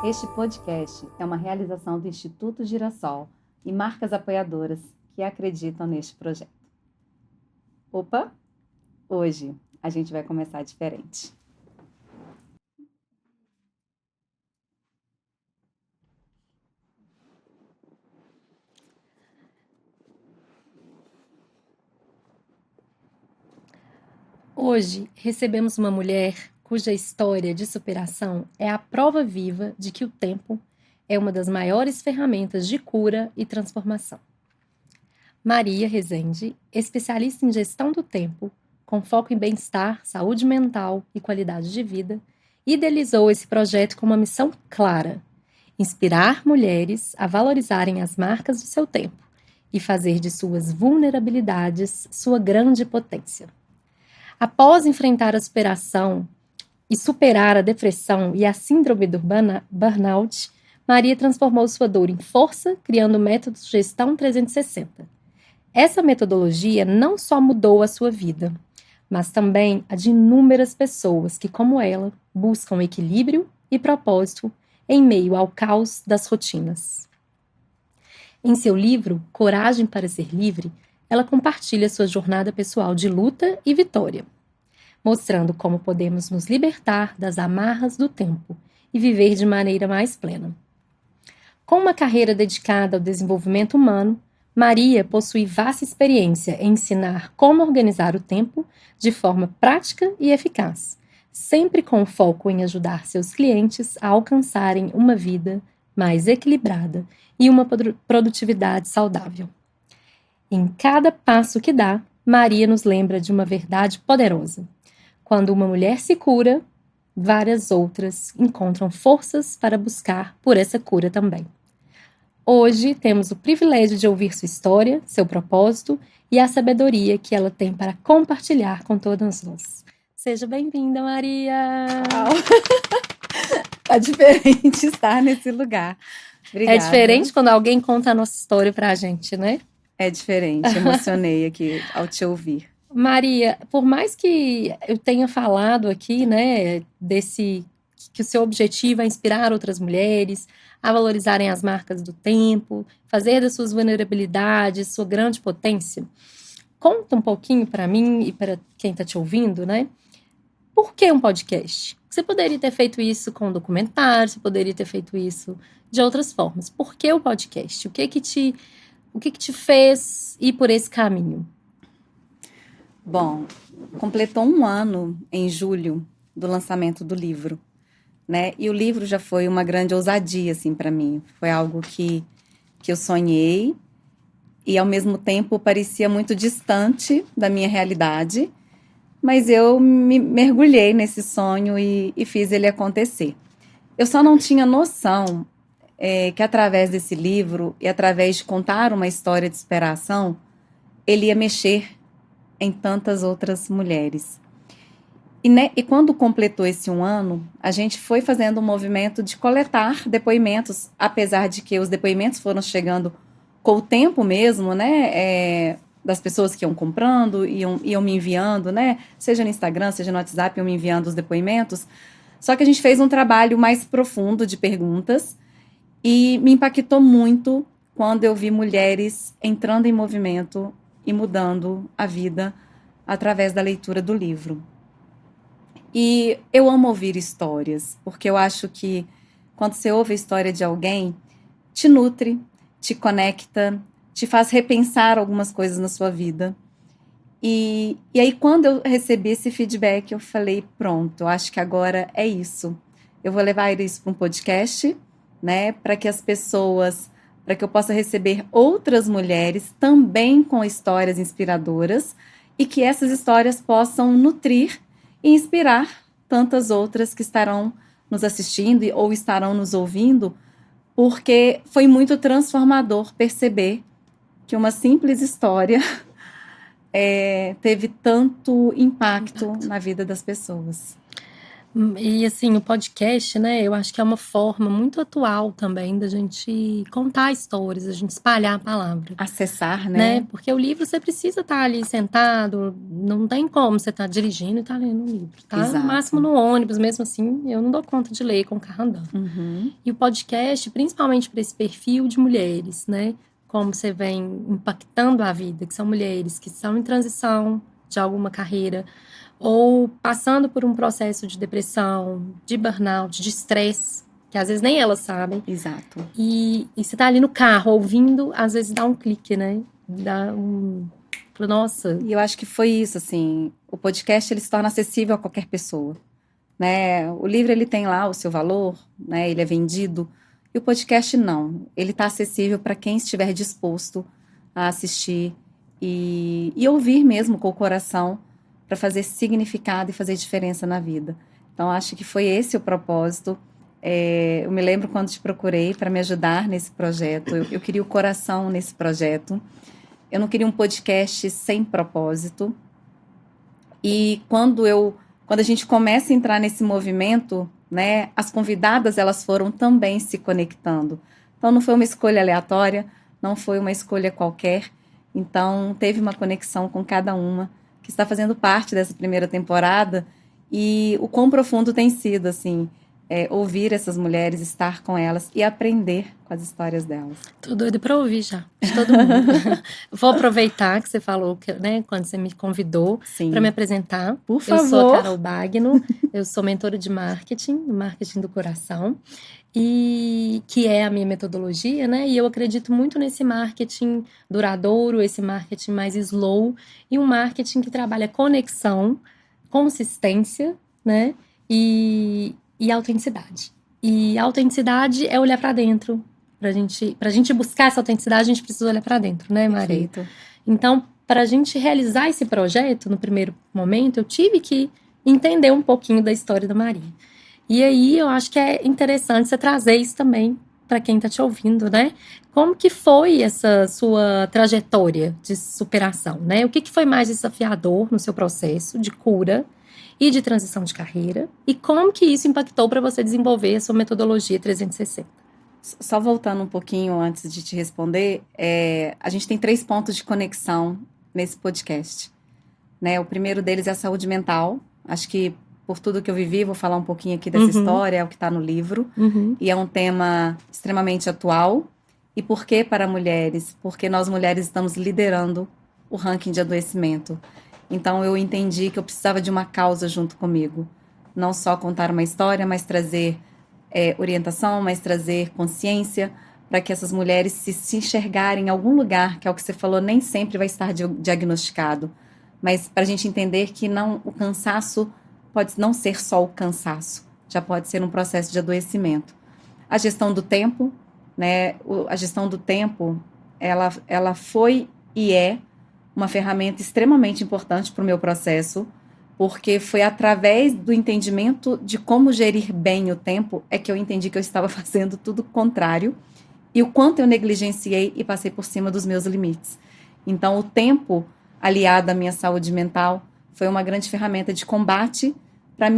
Este podcast é uma realização do Instituto Girassol e marcas apoiadoras que acreditam neste projeto. Opa! Hoje a gente vai começar diferente. Hoje, recebemos uma mulher cuja história de superação é a prova viva de que o tempo é uma das maiores ferramentas de cura e transformação. Maria Rezende, especialista em gestão do tempo, com foco em bem-estar, saúde mental e qualidade de vida, idealizou esse projeto com uma missão clara: inspirar mulheres a valorizarem as marcas do seu tempo e fazer de suas vulnerabilidades sua grande potência. Após enfrentar a superação e superar a depressão e a síndrome do burnout, Maria transformou sua dor em força, criando o método Gestão 360. Essa metodologia não só mudou a sua vida, mas também a de inúmeras pessoas que, como ela, buscam equilíbrio e propósito em meio ao caos das rotinas. Em seu livro, Coragem para Ser Livre, ela compartilha sua jornada pessoal de luta e vitória, mostrando como podemos nos libertar das amarras do tempo e viver de maneira mais plena. Com uma carreira dedicada ao desenvolvimento humano, Maria possui vasta experiência em ensinar como organizar o tempo de forma prática e eficaz, sempre com foco em ajudar seus clientes a alcançarem uma vida mais equilibrada e uma produtividade saudável. Em cada passo que dá, Maria nos lembra de uma verdade poderosa. Quando uma mulher se cura, várias outras encontram forças para buscar por essa cura também. Hoje temos o privilégio de ouvir sua história, seu propósito e a sabedoria que ela tem para compartilhar com todas nós. Seja bem-vinda, Maria! Tá diferente estar nesse lugar. Obrigada. É diferente quando alguém conta a nossa história pra gente, né? É diferente, emocionei aqui ao te ouvir. Maria, por mais que eu tenha falado aqui, né, que o seu objetivo é inspirar outras mulheres a valorizarem as marcas do tempo, fazer das suas vulnerabilidades sua grande potência, conta um pouquinho para mim e para quem está te ouvindo, né? Por que um podcast? Você poderia ter feito isso com um documentário, você poderia ter feito isso de outras formas. Por que o podcast? O que que te fez ir por esse caminho? Bom, completou um ano em julho do lançamento do livro, né? E o livro já foi uma grande ousadia, assim, para mim. Foi algo que eu sonhei e, ao mesmo tempo, parecia muito distante da minha realidade, mas eu me mergulhei nesse sonho e fiz ele acontecer. Eu só não tinha noção que, através desse livro e através de contar uma história de superação, ele ia mexer em tantas outras mulheres. E quando completou esse um ano, a gente foi fazendo um movimento de coletar depoimentos, apesar de que os depoimentos foram chegando com o tempo mesmo, né? Das pessoas que iam comprando, iam me enviando, né? Seja no Instagram, seja no WhatsApp, iam me enviando os depoimentos. Só que a gente fez um trabalho mais profundo de perguntas e me impactou muito quando eu vi mulheres entrando em movimento e mudando a vida através da leitura do livro. E eu amo ouvir histórias, porque eu acho que quando você ouve a história de alguém, te nutre, te conecta, te faz repensar algumas coisas na sua vida. E aí, quando eu recebi esse feedback, eu falei, pronto, eu acho que agora é isso. Eu vou levar isso para um podcast, né, para que eu possa receber outras mulheres também com histórias inspiradoras e que essas histórias possam nutrir e inspirar tantas outras que estarão nos assistindo ou estarão nos ouvindo, porque foi muito transformador perceber que uma simples história teve tanto impacto na vida das pessoas. E assim, o podcast, né, eu acho que é uma forma muito atual também da gente contar histórias, da gente espalhar a palavra, Acessar, né? né? Porque o livro você precisa estar ali sentado, não tem como você estar dirigindo e estar lendo um livro, tá? No máximo Exato. no ônibus, mesmo assim, eu não dou conta de ler com o carro andando. Uhum. E o podcast, principalmente para esse perfil de mulheres, né? Como você vem impactando a vida, que são mulheres que estão em transição de alguma carreira, ou passando por um processo de depressão, de burnout, de estresse, que às vezes nem elas sabem. Exato. E você tá ali no carro ouvindo, às vezes dá um clique, né? Dá um. Nossa. E eu acho que foi isso, assim, o podcast ele se torna acessível a qualquer pessoa, né? O livro ele tem lá o seu valor, né? Ele é vendido, e o podcast não. Ele está acessível para quem estiver disposto a assistir e ouvir mesmo com o coração para fazer significado e fazer diferença na vida. Então, acho que foi esse o propósito. Eu me lembro quando te procurei para me ajudar nesse projeto. Eu queria o coração nesse projeto. Eu não queria um podcast sem propósito. E quando a gente começa a entrar nesse movimento, né, as convidadas elas foram também se conectando. Então não foi uma escolha aleatória, não foi uma escolha qualquer. Então teve uma conexão com cada uma que está fazendo parte dessa primeira temporada e o quão profundo tem sido assim ouvir essas mulheres, estar com elas e aprender com as histórias delas. Tô doida pra ouvir já, de todo mundo. Vou aproveitar que você falou, que, né, quando você me convidou para me Sim, apresentar. por Eu sou a favor. Carol Bagno, eu sou mentora de marketing do coração, e que é a minha metodologia, né? E eu acredito muito nesse marketing duradouro, esse marketing mais slow, e um marketing que trabalha conexão, consistência, né? E autenticidade. E autenticidade é olhar para dentro. Pra gente buscar essa autenticidade, a gente precisa olhar para dentro, né, Maria? Perfeito. Então, para a gente realizar esse projeto, no primeiro momento, eu tive que entender um pouquinho da história da Maria. E aí, eu acho que é interessante você trazer isso também para quem está te ouvindo, né? Como que foi essa sua trajetória de superação, né? O que foi mais desafiador no seu processo de cura e de transição de carreira? E como que isso impactou para você desenvolver a sua metodologia 360? Só voltando um pouquinho antes de te responder, a gente tem 3 pontos de conexão nesse podcast, né? O primeiro deles é a saúde mental. Acho que por tudo que eu vivi, vou falar um pouquinho aqui dessa história, é o que está no livro. E é um tema extremamente atual. E por que para mulheres? Porque nós mulheres estamos liderando o ranking de adoecimento. Então eu entendi que eu precisava de uma causa junto comigo. Não só contar uma história, mas trazer orientação, mas trazer consciência para que essas mulheres se enxergarem em algum lugar, que é o que você falou, nem sempre vai estar diagnosticado. Mas para a gente entender que não, o cansaço pode não ser só o cansaço, já pode ser um processo de adoecimento. A gestão do tempo, né? A gestão do tempo, ela foi e é uma ferramenta extremamente importante para o meu processo, porque foi através do entendimento de como gerir bem o tempo é que eu entendi que eu estava fazendo tudo o contrário e o quanto eu negligenciei e passei por cima dos meus limites. Então, o tempo aliado à minha saúde mental foi uma grande ferramenta de combate para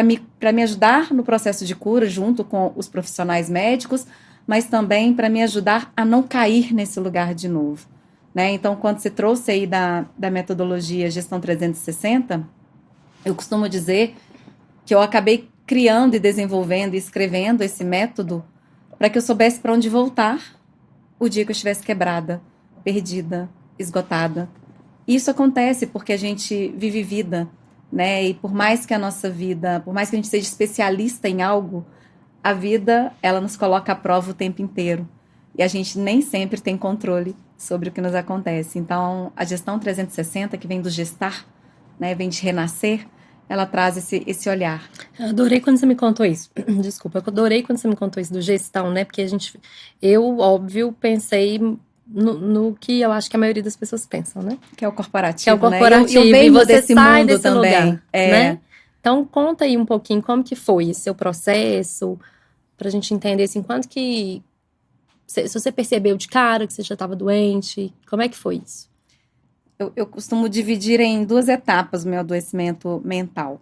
me ajudar no processo de cura junto com os profissionais médicos, mas também para me ajudar a não cair nesse lugar de novo. Né? Então, quando você trouxe aí da metodologia Gestão 360, eu costumo dizer que eu acabei criando e desenvolvendo e escrevendo esse método para que eu soubesse para onde voltar o dia que eu estivesse quebrada, perdida, esgotada. E isso acontece porque a gente vive vida, né? E por mais que a nossa vida, por mais que a gente seja especialista em algo, a vida, ela nos coloca à prova o tempo inteiro. E a gente nem sempre tem controle sobre o que nos acontece. Então, a gestão 360, que vem do gestar, né, vem de renascer, ela traz esse olhar. Eu adorei quando você me contou isso. Desculpa, eu adorei quando você me contou isso do gestão, né? Porque eu, óbvio, pensei no que eu acho que a maioria das pessoas pensam, né? Que é o corporativo, Que é o né? corporativo, Eu e venho você desse sai mundo desse também. lugar, né? Então, conta aí um pouquinho como que foi esse seu processo, pra gente entender, assim, quanto que... Se você percebeu de cara que você já estava doente, como é que foi isso? Eu costumo dividir em 2 etapas o meu adoecimento mental.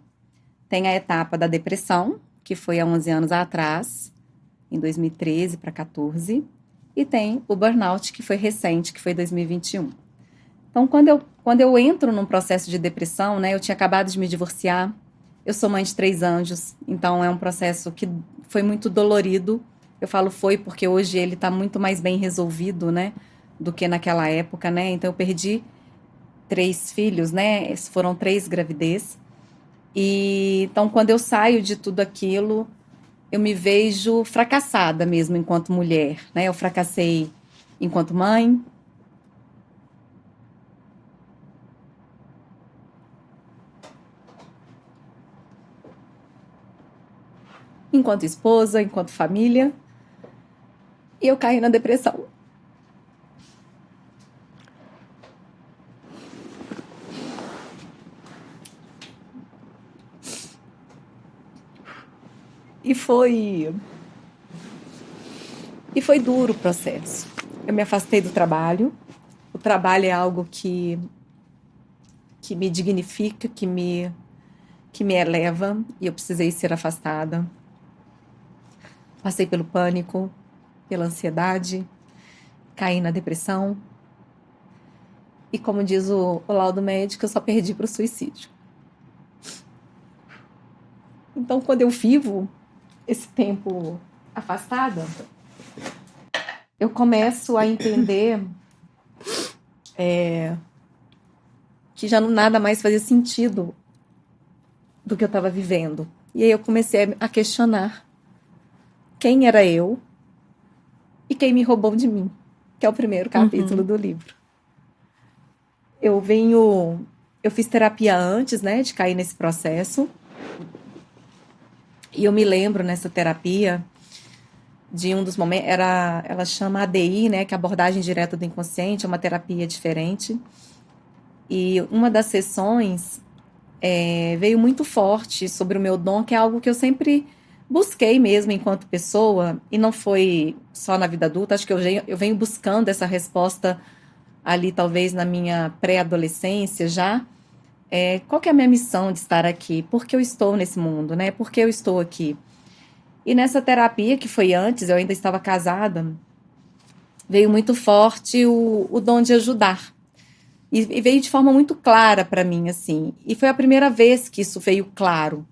Tem a etapa da depressão, que foi há 11 anos atrás, em 2013 para 14, e tem o burnout, que foi recente, que foi 2021. Então, quando eu entro num processo de depressão, né, eu tinha acabado de me divorciar, eu sou mãe de 3 anjos, então é um processo que foi muito dolorido. Eu falo foi porque hoje ele está muito mais bem resolvido, né, do que naquela época, né? Então eu perdi 3 filhos, né? Foram 3 gravidez. E então quando eu saio de tudo aquilo, eu me vejo fracassada mesmo enquanto mulher, né? Eu fracassei enquanto mãe, enquanto esposa, enquanto família, e eu caí na depressão. E foi duro o processo. Eu me afastei do trabalho. O trabalho é algo que me dignifica, que me eleva, e eu precisei ser afastada. Passei pelo pânico, pela ansiedade, caí na depressão. E como diz o laudo médico, eu só perdi para o suicídio. Então, quando eu vivo esse tempo afastada, eu começo a entender que já nada mais fazia sentido do que eu estava vivendo. E aí eu comecei a questionar quem era eu e quem me roubou de mim, que é o primeiro capítulo do livro. Eu fiz terapia antes, né, de cair nesse processo. E eu me lembro nessa terapia de um dos momentos, ela chama ADI, né, que é abordagem direta do inconsciente, é uma terapia diferente. E uma das sessões veio muito forte sobre o meu dom, que é algo que eu sempre busquei mesmo enquanto pessoa, e não foi só na vida adulta, acho que eu venho buscando essa resposta ali, talvez na minha pré-adolescência já. Qual que é a minha missão de estar aqui? Por que eu estou nesse mundo, né? Por que eu estou aqui? E nessa terapia, que foi antes, eu ainda estava casada, veio muito forte o dom de ajudar. E veio de forma muito clara para mim, assim. E foi a primeira vez que isso veio claro.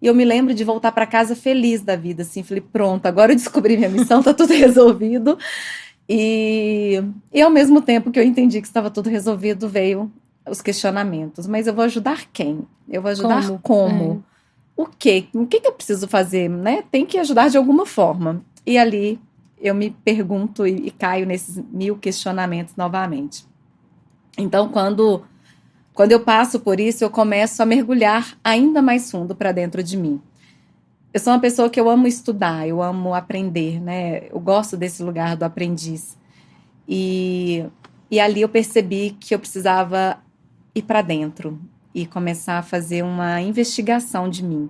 E eu me lembro de voltar para casa feliz da vida, assim. Falei, pronto, agora eu descobri minha missão, tá tudo resolvido. E ao mesmo tempo que eu entendi que estava tudo resolvido, veio os questionamentos. Mas eu vou ajudar quem? Eu vou ajudar como? O quê? O que eu preciso fazer, né? Tem que ajudar de alguma forma. E ali eu me pergunto e caio nesses 1000 questionamentos novamente. Então, quando eu passo por isso, eu começo a mergulhar ainda mais fundo para dentro de mim. Eu sou uma pessoa que eu amo estudar, eu amo aprender, né? Eu gosto desse lugar do aprendiz. E ali eu percebi que eu precisava ir para dentro e começar a fazer uma investigação de mim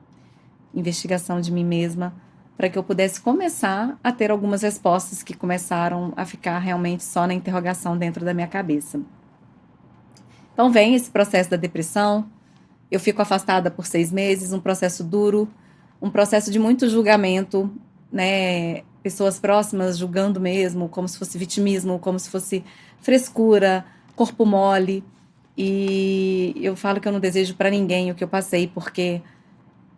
mesma, para que eu pudesse começar a ter algumas respostas que começaram a ficar realmente só na interrogação dentro da minha cabeça. Então vem esse processo da depressão, eu fico afastada por 6 meses, um processo duro, um processo de muito julgamento, né? Pessoas próximas julgando mesmo, como se fosse vitimismo, como se fosse frescura, corpo mole. E eu falo que eu não desejo para ninguém o que eu passei, porque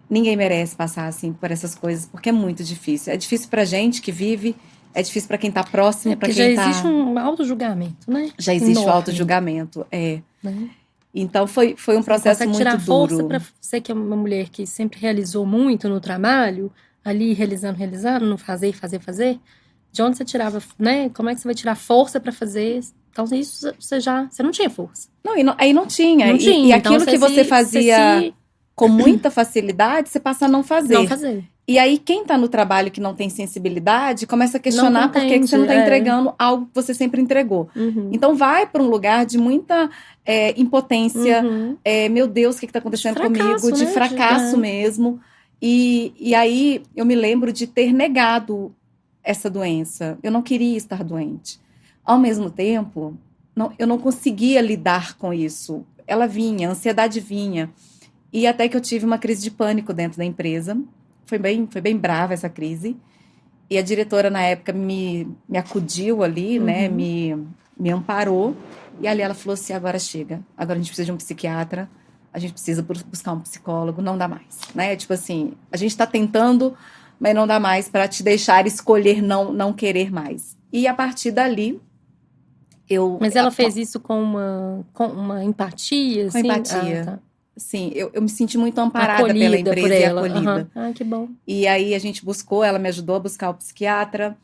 ninguém merece passar assim por essas coisas, porque é muito difícil. É difícil pra gente que vive, é difícil para quem tá próximo, para quem já existe um auto-julgamento, né? Já existe enorme. O auto-julgamento, né? Então foi um processo muito duro. Você tirar força para você, que é uma mulher que sempre realizou muito no trabalho, ali realizando, não fazer. De onde você tirava, né? Como é que você vai tirar força para fazer? Então isso você não tinha força. Não, aí não tinha. E aquilo então, que você fazia com muita facilidade, você passa a não fazer. Não fazer. E aí, quem tá no trabalho que não tem sensibilidade, começa a questionar por que você não tá entregando algo que você sempre entregou. Então, vai para um lugar de muita impotência. Meu Deus, o que tá acontecendo comigo? De fracasso mesmo. E aí, eu me lembro de ter negado essa doença. Eu não queria estar doente. Ao mesmo tempo, eu não conseguia lidar com isso. Ela vinha, a ansiedade vinha. E até que eu tive uma crise de pânico dentro da empresa. Foi bem brava essa crise. E a diretora, na época, me acudiu ali, né? Me amparou. E ali ela falou assim, agora chega. Agora a gente precisa de um psiquiatra. A gente precisa buscar um psicólogo. Não dá mais, né? Tipo assim, a gente tá tentando, mas não dá mais para te deixar escolher não querer mais. E a partir dali, eu... Mas ela fez isso com uma empatia, Com assim? Ah, empatia. tá. Sim, eu me senti muito amparada pela Acolhida por empresa e ela. Aham. acolhida. Ah, que bom. E aí a gente buscou, ela me ajudou a buscar o psiquiatra,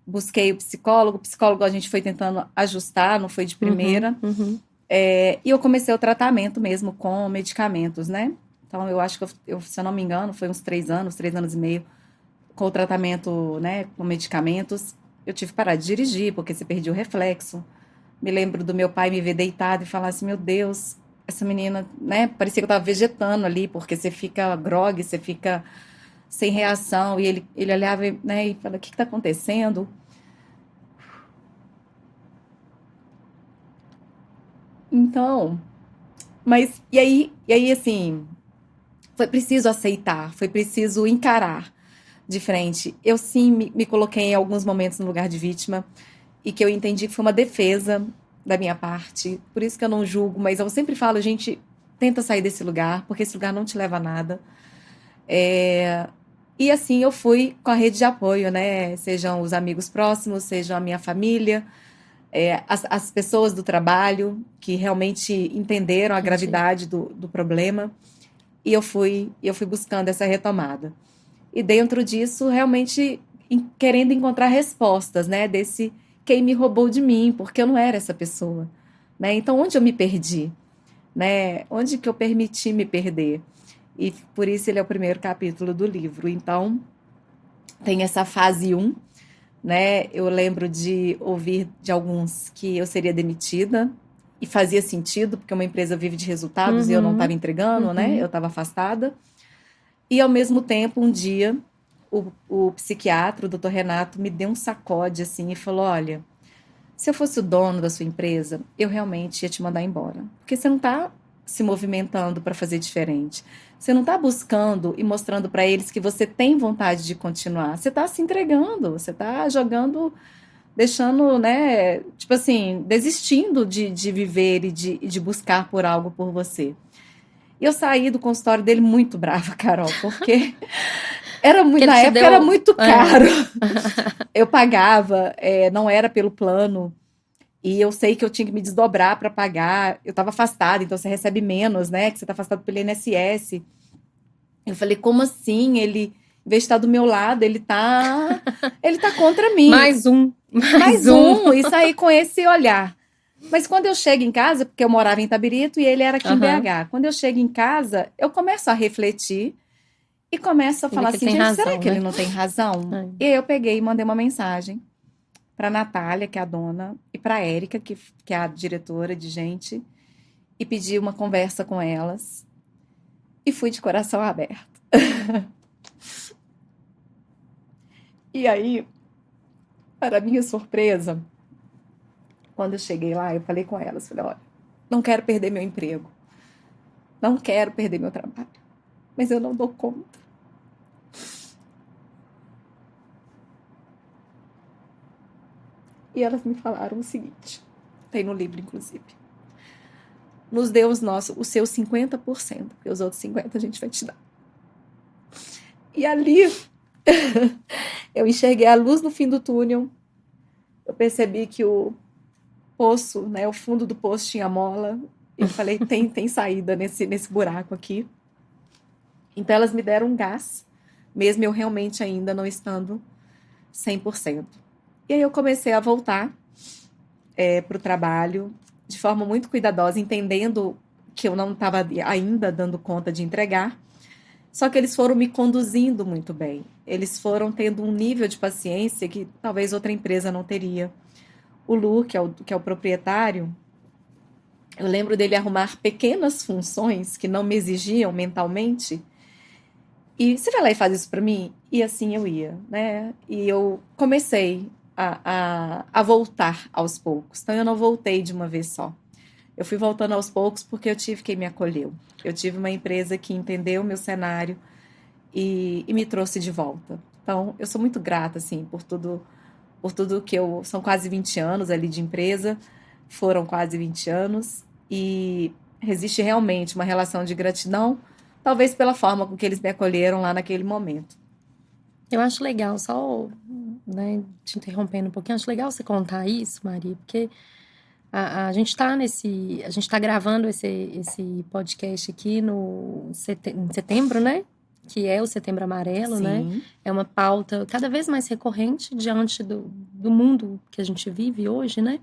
busquei o psicólogo a gente foi tentando ajustar, não foi de Uhum, primeira. uhum. E eu comecei o tratamento mesmo com medicamentos, né? Então eu acho que, se eu não me engano, foi uns 3 anos e meio, com o tratamento, né, com medicamentos. Eu tive que parar de dirigir, porque você perdia o reflexo. Me lembro do meu pai me ver deitado e falar assim, meu Deus, essa menina, né? Parecia que eu tava vegetando ali, porque você fica grogue, você fica sem reação. E ele olhava, né, e falava, o que que tá acontecendo? Então, mas, e aí, assim, foi preciso aceitar, foi preciso encarar de frente. Eu sim me coloquei em alguns momentos no lugar de vítima e que eu entendi que foi uma defesa da minha parte. Por isso que eu não julgo, mas eu sempre falo, gente, tenta sair desse lugar, porque esse lugar não te leva a nada. E assim eu fui com a rede de apoio, né? Sejam os amigos próximos, sejam a minha família, as pessoas do trabalho que realmente entenderam a Entendi. gravidade do problema. E eu fui buscando essa retomada. E dentro disso, realmente querendo encontrar respostas, né? Desse quem me roubou de mim, porque eu não era essa pessoa, né? Então, onde eu me perdi, né? Onde que eu permiti me perder? E por isso ele é o primeiro capítulo do livro. Então, tem essa fase um, né? Eu lembro de ouvir de alguns que eu seria demitida, e fazia sentido, porque uma empresa vive de resultados e eu não estava Uhum, entregando, né? Eu uhum. estava afastada. E, ao mesmo tempo, um dia, o psiquiatra, o doutor Renato, me deu um sacode assim e falou: olha, se eu fosse o dono da sua empresa, eu realmente ia te mandar embora. Porque você não está se movimentando para fazer diferente. Você não está buscando e mostrando para eles que você tem vontade de continuar. Você está se entregando, você está jogando, deixando, né? Tipo assim, desistindo de viver e de buscar por algo por você. E eu saí do consultório dele muito brava, Carol, porque era Que muito, ele na te época era deu. muito É. caro. Eu pagava, não era pelo plano. E eu sei que eu tinha que me desdobrar para pagar. Eu estava afastada, então você recebe menos, né? Que você está afastado pelo INSS. Eu falei, como assim? Ele, em vez de estar do meu lado, ele tá contra mim. Mais um, mais Mais um. um, e sair com esse olhar. Mas quando eu chego em casa, porque eu morava em Itabirito e ele era aqui em Aham. BH, quando eu chego em casa, eu começo a refletir e começo a Vê falar que ele assim, tem gente, será razão, que ele né? não tem razão? É. E aí eu peguei e mandei uma mensagem para Natália, que é a dona, e para Érica, que é a diretora de gente, e pedi uma conversa com elas. E fui de coração aberto. E aí, para minha surpresa, quando eu cheguei lá, eu falei com elas, falei, olha, não quero perder meu emprego, não quero perder meu trabalho, mas eu não dou conta. E elas me falaram o seguinte, tem no livro, inclusive, nos dê o seu 50%, porque os outros 50% a gente vai te dar. E ali, eu enxerguei a luz no fim do túnel, eu percebi que o poço, né, o fundo do poço tinha mola, e eu falei, tem saída nesse buraco aqui. Então elas me deram um gás, mesmo eu realmente ainda não estando 100%. E aí eu comecei a voltar para o trabalho de forma muito cuidadosa, entendendo que eu não estava ainda dando conta de entregar. Só que eles foram me conduzindo muito bem. Eles foram tendo um nível de paciência que talvez outra empresa não teria. O Lu, que é o proprietário, eu lembro dele arrumar pequenas funções que não me exigiam mentalmente. E você vai lá e faz isso para mim? E assim eu ia, né? E eu comecei a voltar aos poucos. Então eu não voltei de uma vez só. eu fui voltando aos poucos porque eu tive quem me acolheu. Eu tive uma empresa que entendeu o meu cenário e me trouxe de volta. Então, eu sou muito grata, assim, por tudo que são quase 20 anos ali de empresa, foram quase 20 anos, e existe realmente uma relação de gratidão, talvez pela forma com que eles me acolheram lá naquele momento. Eu acho legal, só, né, te interrompendo um pouquinho, acho legal você contar isso, Maria, porque a gente a gente tá gravando esse podcast aqui em setembro, né? Que é o Setembro Amarelo, né? Sim, É uma pauta cada vez mais recorrente diante do mundo que a gente vive hoje, né?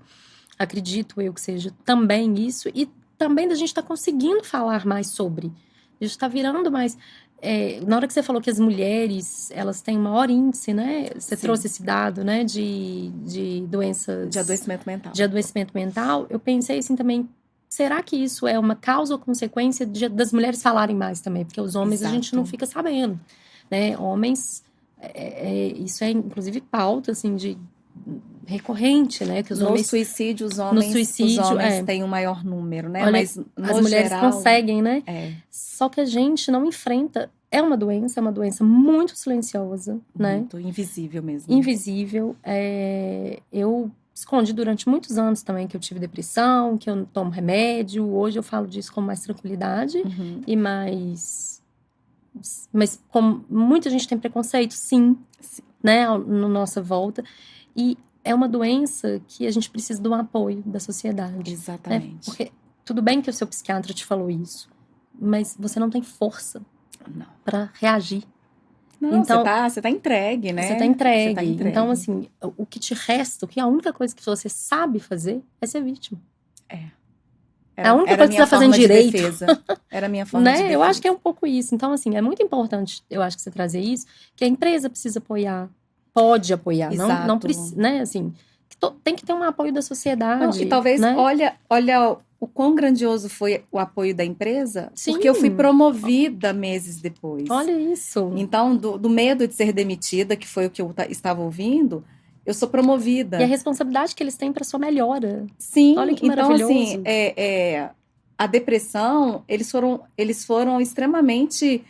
Acredito eu que seja também isso, e também da gente estar conseguindo falar mais sobre. A gente está virando mais. Na hora que você falou que as mulheres elas têm maior índice, né? Você sim, trouxe esse dado, né? De doenças de adoecimento mental. de adoecimento mental. Eu pensei assim também. Será que isso é uma causa ou consequência das mulheres falarem mais também? Porque os homens a gente não Exato. fica sabendo, né? Homens, isso é inclusive pauta assim de recorrente, né? Que os No homens suicídio, no os suicídio, homens têm um maior número, né? olha, Mas, as no mulheres geral, conseguem, né? é Só que a gente não enfrenta. É uma doença muito silenciosa, né? muito invisível mesmo. Invisível. Eu escondi durante muitos anos também que eu tive depressão, que eu não tomo remédio. Hoje eu falo disso com mais tranquilidade Uhum. e mais. Mas como muita gente tem preconceito, sim, Sim, né, na nossa volta. E é uma doença que a gente precisa do apoio da sociedade, né? exatamente. Porque tudo bem que o seu psiquiatra te falou isso, mas você não tem força Não. para reagir. Não, Então, você tá entregue, você tá né? Você tá entregue. Então, entregue. assim, o que te resta, a única coisa que você sabe fazer é ser vítima. É. É a única Era a coisa que você minha tá fazendo forma de direito, defesa. Era a minha forma de né? Eu acho que é defesa. um pouco isso. Então, assim, é muito importante, eu acho que você trazer isso, que a empresa precisa apoiar, pode apoiar, não Exato. precisa, né? Assim, tem que ter um apoio da Não, e sociedade, talvez, né? olha o quão grandioso foi o apoio da empresa, porque eu fui Sim, promovida meses depois. olha isso. Então, do medo de ser demitida, que foi o que eu estava ouvindo, eu sou E a promovida. responsabilidade que eles têm para sua melhora. Olha Sim, que então assim, maravilhoso. a depressão, eles foram extremamente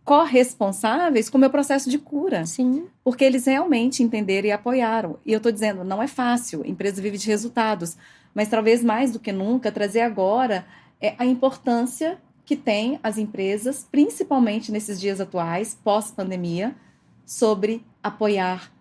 corresponsáveis com o meu processo de cura, Sim, porque eles realmente entenderam e apoiaram. E eu estou dizendo, não é fácil, a empresa vive de resultados, mas talvez mais do que nunca trazer agora a importância que tem as empresas, principalmente nesses dias atuais, pós-pandemia, sobre apoiar,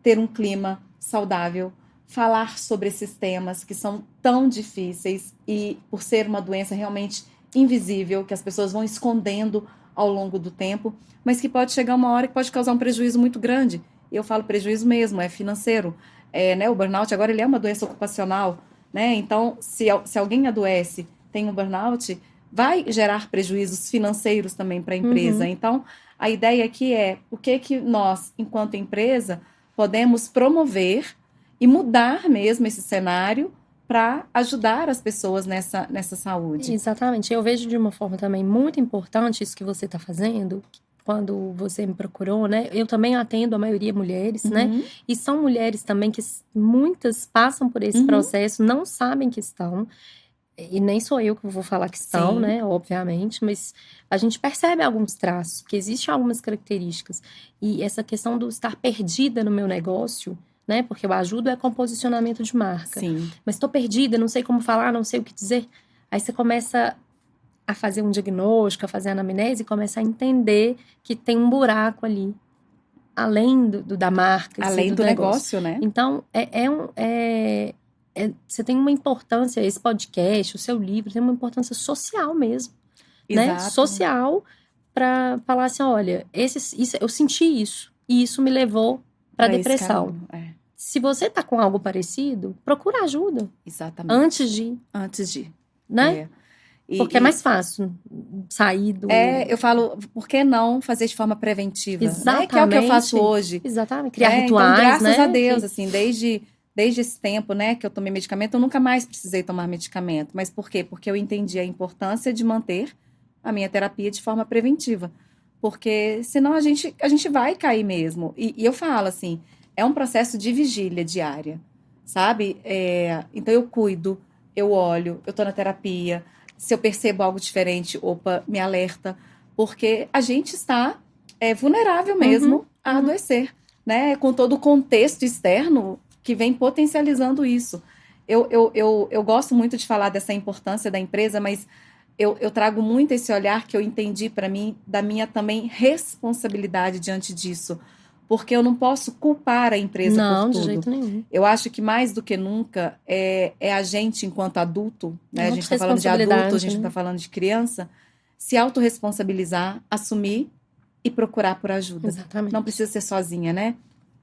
ter um clima saudável, falar sobre esses temas que são tão difíceis e por ser uma doença realmente invisível, que as pessoas vão escondendo ao longo do tempo, mas que pode chegar uma hora que pode causar um prejuízo muito grande. E eu falo prejuízo mesmo, é financeiro. Né, o burnout agora ele é uma doença ocupacional, né? Então, se alguém adoece, tem um burnout, vai gerar prejuízos financeiros também para a empresa. uhum, Então, a ideia aqui é o que nós, enquanto empresa, podemos promover e mudar mesmo esse cenário para ajudar as pessoas nessa saúde. exatamente. Eu vejo de uma forma também muito importante isso que você está fazendo. Quando você me procurou, né? Eu também atendo a maioria mulheres, né? Uhum, E são mulheres também que muitas passam por esse uhum, processo, não sabem que estão, e nem sou eu que vou falar que estão, sim, né? Obviamente, mas a gente percebe alguns traços, que existem algumas características. E essa questão do estar perdida no meu negócio, né? Porque eu ajudo com posicionamento de marca. sim, Mas estou perdida, não sei como falar, não sei o que dizer. Aí você começa a fazer um diagnóstico, a fazer a anamnese e começa a entender que tem um buraco ali, além da marca, assim, além do do negócio. negócio, né? Então, você tem uma importância, esse podcast, o seu livro, tem uma importância social mesmo, né? Exato, Social, para falar assim: olha, eu senti isso, e isso me levou para para esse depressão. caminho, Se você tá com algo parecido, procura ajuda antes exatamente. de, Antes de, né? é. Porque é E, mais fácil sair do. eu falo, por que não fazer de forma preventiva, né? Que é o que eu faço Exatamente. hoje, Exatamente. Criar né? Então, rituais, graças a né? Deus, assim, desde esse tempo, né, que eu tomei medicamento, eu nunca mais precisei tomar medicamento. Mas por quê? Porque eu entendi a importância de manter a minha terapia de forma preventiva. Porque senão a gente vai cair mesmo. E eu falo assim, é um processo de vigília diária, sabe? Então eu cuido. eu olho, eu tô na terapia. Se eu percebo algo diferente, opa, me alerta. Porque a gente está vulnerável mesmo a adoecer, né? Com todo o contexto externo que vem potencializando isso. Eu gosto muito de falar dessa importância da empresa, mas eu trago muito esse olhar que eu entendi para mim, da minha também responsabilidade diante disso. Porque eu não posso culpar a empresa por Não, de tudo. jeito nenhum. Eu acho que mais do que nunca é a gente, enquanto adulto, né? A gente está falando de adulto, a Autorresponsabilidade, gente não está né? falando de criança, se autorresponsabilizar, assumir e procurar por ajuda. Não Exatamente. precisa ser sozinha, né?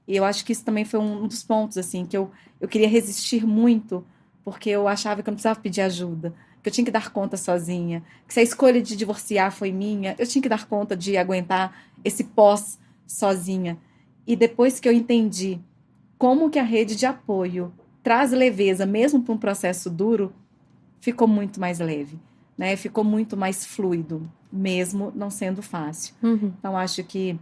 E eu acho que isso também foi um dos pontos, assim, que eu queria resistir muito, porque eu achava que eu não precisava pedir ajuda, que eu tinha que dar conta sozinha, que se a escolha de divorciar foi minha, eu tinha que dar conta de aguentar esse pós sozinha. E depois que eu entendi como que a rede de apoio traz leveza, mesmo para um processo duro, ficou muito mais leve, né? Ficou muito mais fluido, mesmo não sendo fácil. Uhum. Então, acho que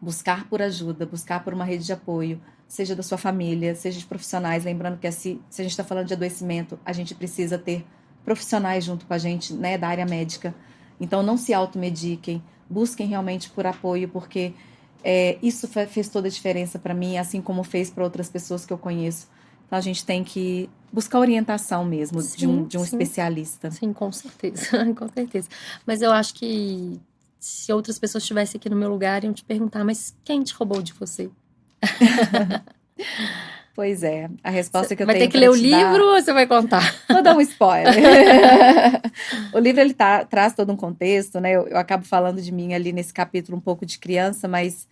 buscar por ajuda, buscar por uma rede de apoio, seja da sua família, seja de profissionais, lembrando que se a gente está falando de adoecimento, a gente precisa ter profissionais junto com a gente, né, da área médica. Então, não se automediquem, busquem realmente por apoio, porque isso fez toda a diferença para mim, assim como fez para outras pessoas que eu conheço. Então, a gente tem que buscar orientação mesmo Sim, de um sim. especialista. Sim, com certeza, com certeza. Mas eu acho que se outras pessoas estivessem aqui no meu lugar, iam te perguntar, mas quem te roubou de você? Pois é, a resposta que eu Vai ter tenho que ler para o te livro dar. ou você vai contar? Vou dar um spoiler. O livro ele traz todo um contexto, né? Eu acabo falando de mim ali nesse capítulo um pouco de criança, mas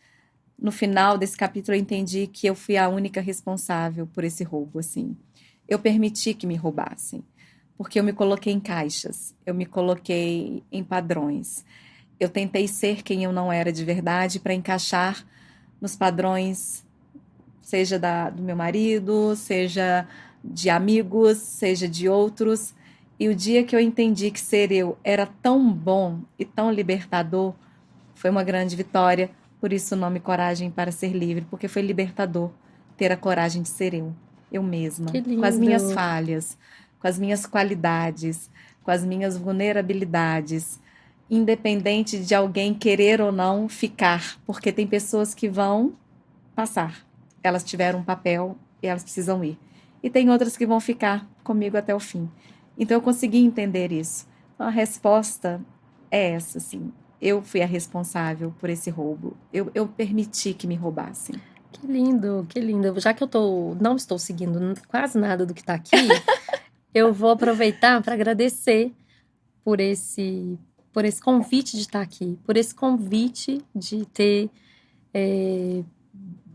no final desse capítulo eu entendi que eu fui a única responsável por esse roubo, assim. Eu permiti que me roubassem, porque eu me coloquei em caixas, eu me coloquei em padrões. Eu tentei ser quem eu não era de verdade para encaixar nos padrões, seja do meu marido, seja de amigos, seja de outros. E o dia que eu entendi que ser eu era tão bom e tão libertador, foi uma grande vitória. Por isso o nome Coragem para Ser Livre, porque foi libertador ter a coragem de ser eu mesma, Que com as minhas lindo. falhas, com as minhas qualidades, com as minhas vulnerabilidades, independente de alguém querer ou não ficar, porque tem pessoas que vão passar. Elas tiveram um papel e elas precisam ir. E tem outras que vão ficar comigo até o fim. Então eu consegui entender isso. Então, a resposta é essa, assim. Eu fui a responsável por esse roubo. Eu permiti que me roubassem. Que lindo, que lindo. Já que não estou seguindo quase nada do que está aqui, eu vou aproveitar para agradecer por esse convite de estar aqui, por esse convite de ter,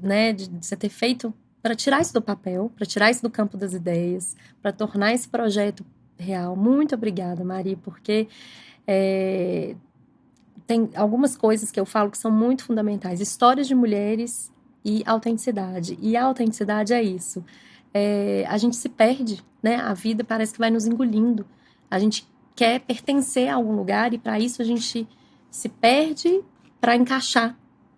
né, de você ter feito para tirar isso do papel, para tirar isso do campo das ideias, para tornar esse projeto real. Muito obrigada, Mari, porque tem algumas coisas que eu falo que são muito fundamentais. Histórias de mulheres e autenticidade. E a autenticidade é isso. A gente se perde, né? A vida parece que vai nos engolindo. A gente quer pertencer a algum lugar e para isso a gente se perde para encaixar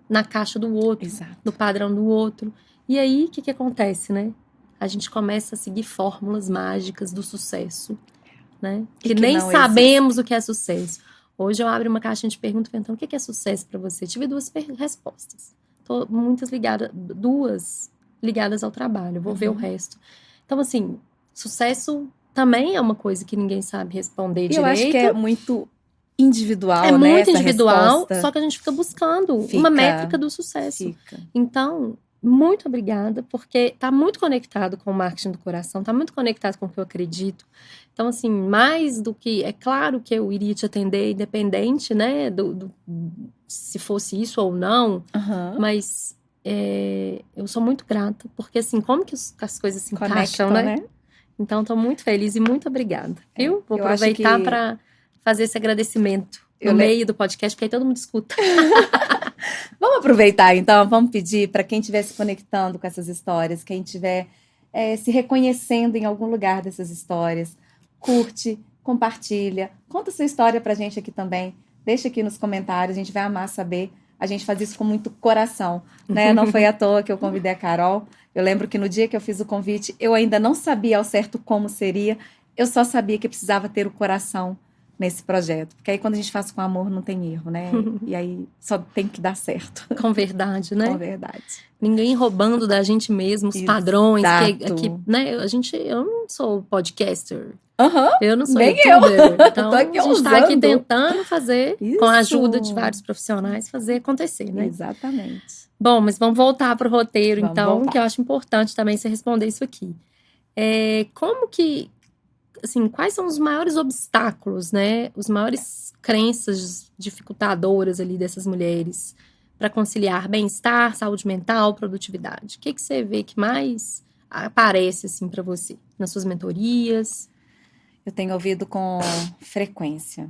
na caixa do outro, Exato. no padrão do outro. E aí, o que acontece, né? A gente começa a seguir fórmulas mágicas do sucesso, né? Que nem não sabemos o que é sucesso. Hoje eu abro uma caixinha de perguntas perguntando o que é sucesso para você. Tive duas respostas. Duas ligadas ao trabalho. Vou ver o resto. Então, assim, sucesso também é uma coisa que ninguém sabe responder E eu acho que é direito. muito individual, É né? muito Essa individual, resposta. só que a gente fica buscando uma Fica. métrica do sucesso. Então, muito obrigada, porque está muito conectado com o marketing do coração, está muito conectado com o que eu acredito. Então, assim, mais do que... É claro que eu iria te atender independente, né, se fosse isso ou não, mas eu sou muito grata, porque, assim, como que as coisas se encaixam, né? Então, estou muito feliz e muito obrigada, viu? Vou aproveitar para fazer esse agradecimento no meio do podcast, porque aí todo mundo escuta. Vamos aproveitar, então, vamos pedir para quem estiver se conectando com essas histórias, quem estiver se reconhecendo em algum lugar dessas histórias, curte, compartilha, conta sua história para a gente aqui também, deixa aqui nos comentários, a gente vai amar saber, a gente faz isso com muito coração, né? Não foi à toa que eu convidei a Carol, eu lembro que no dia que eu fiz o convite, eu ainda não sabia ao certo como seria, eu só sabia que eu precisava ter o coração nesse projeto. Porque aí quando a gente faz com amor não tem erro, né? E aí só tem que dar certo. Com verdade, né? Com verdade. Ninguém roubando da gente mesmo os padrões. Exato. Que, né? Eu não sou podcaster. Aham, Eu não sou nem youtuber. eu. Então, Tô aqui a gente tá aqui ousando. tentando fazer, com a ajuda de Isso. vários profissionais, fazer acontecer, né? Exatamente. Bom, mas vamos voltar pro roteiro, Vamos então, voltar. que eu acho importante também você responder isso aqui. Como que, assim, quais são os maiores obstáculos, né? Os maiores crenças dificultadoras ali dessas mulheres para conciliar bem-estar, saúde mental, produtividade? O que que você vê que mais aparece, assim, para você? Nas suas mentorias? Eu tenho ouvido com frequência.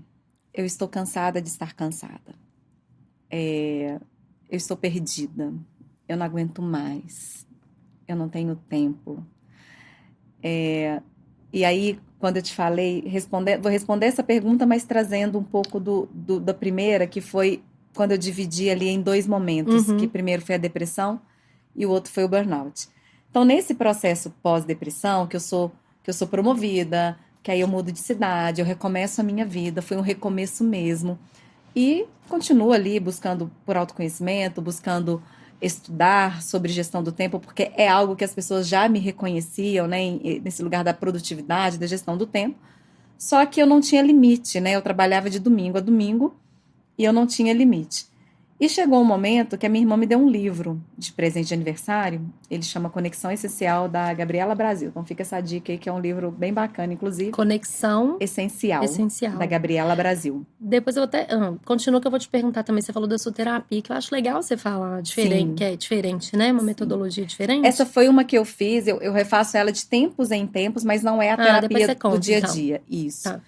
Eu estou cansada de estar cansada. Eu estou perdida. Eu não aguento mais. Eu não tenho tempo. E aí, quando eu te falei, vou responder essa pergunta, mas trazendo um pouco da primeira, que foi quando eu dividi ali em 2 momentos, Uhum. que primeiro foi a depressão e o outro foi o burnout. Então, nesse processo pós-depressão, que eu sou promovida, que aí eu mudo de cidade, eu recomeço a minha vida, foi um recomeço mesmo. E continuo ali buscando por autoconhecimento, buscando estudar sobre gestão do tempo, porque é algo que as pessoas já me reconheciam, né, nesse lugar da produtividade, da gestão do tempo. Só que eu não tinha limite, né? Eu trabalhava de domingo a domingo e eu não tinha limite. E chegou um momento que a minha irmã me deu um livro de presente de aniversário. Ele chama Conexão Essencial, da Gabriela Brasil. Então fica essa dica aí, que é um livro bem bacana, inclusive. Conexão Essencial, essencial. da Gabriela Brasil. Depois eu vou até. Continua que eu vou te perguntar também. Você falou da sua terapia, que eu acho legal você falar diferente, Sim. que é diferente, né? Uma Sim. metodologia diferente. Essa foi uma que eu fiz, eu refaço ela de tempos em tempos, mas não é a depois terapia você conta, do dia a então. dia. Isso. Tá.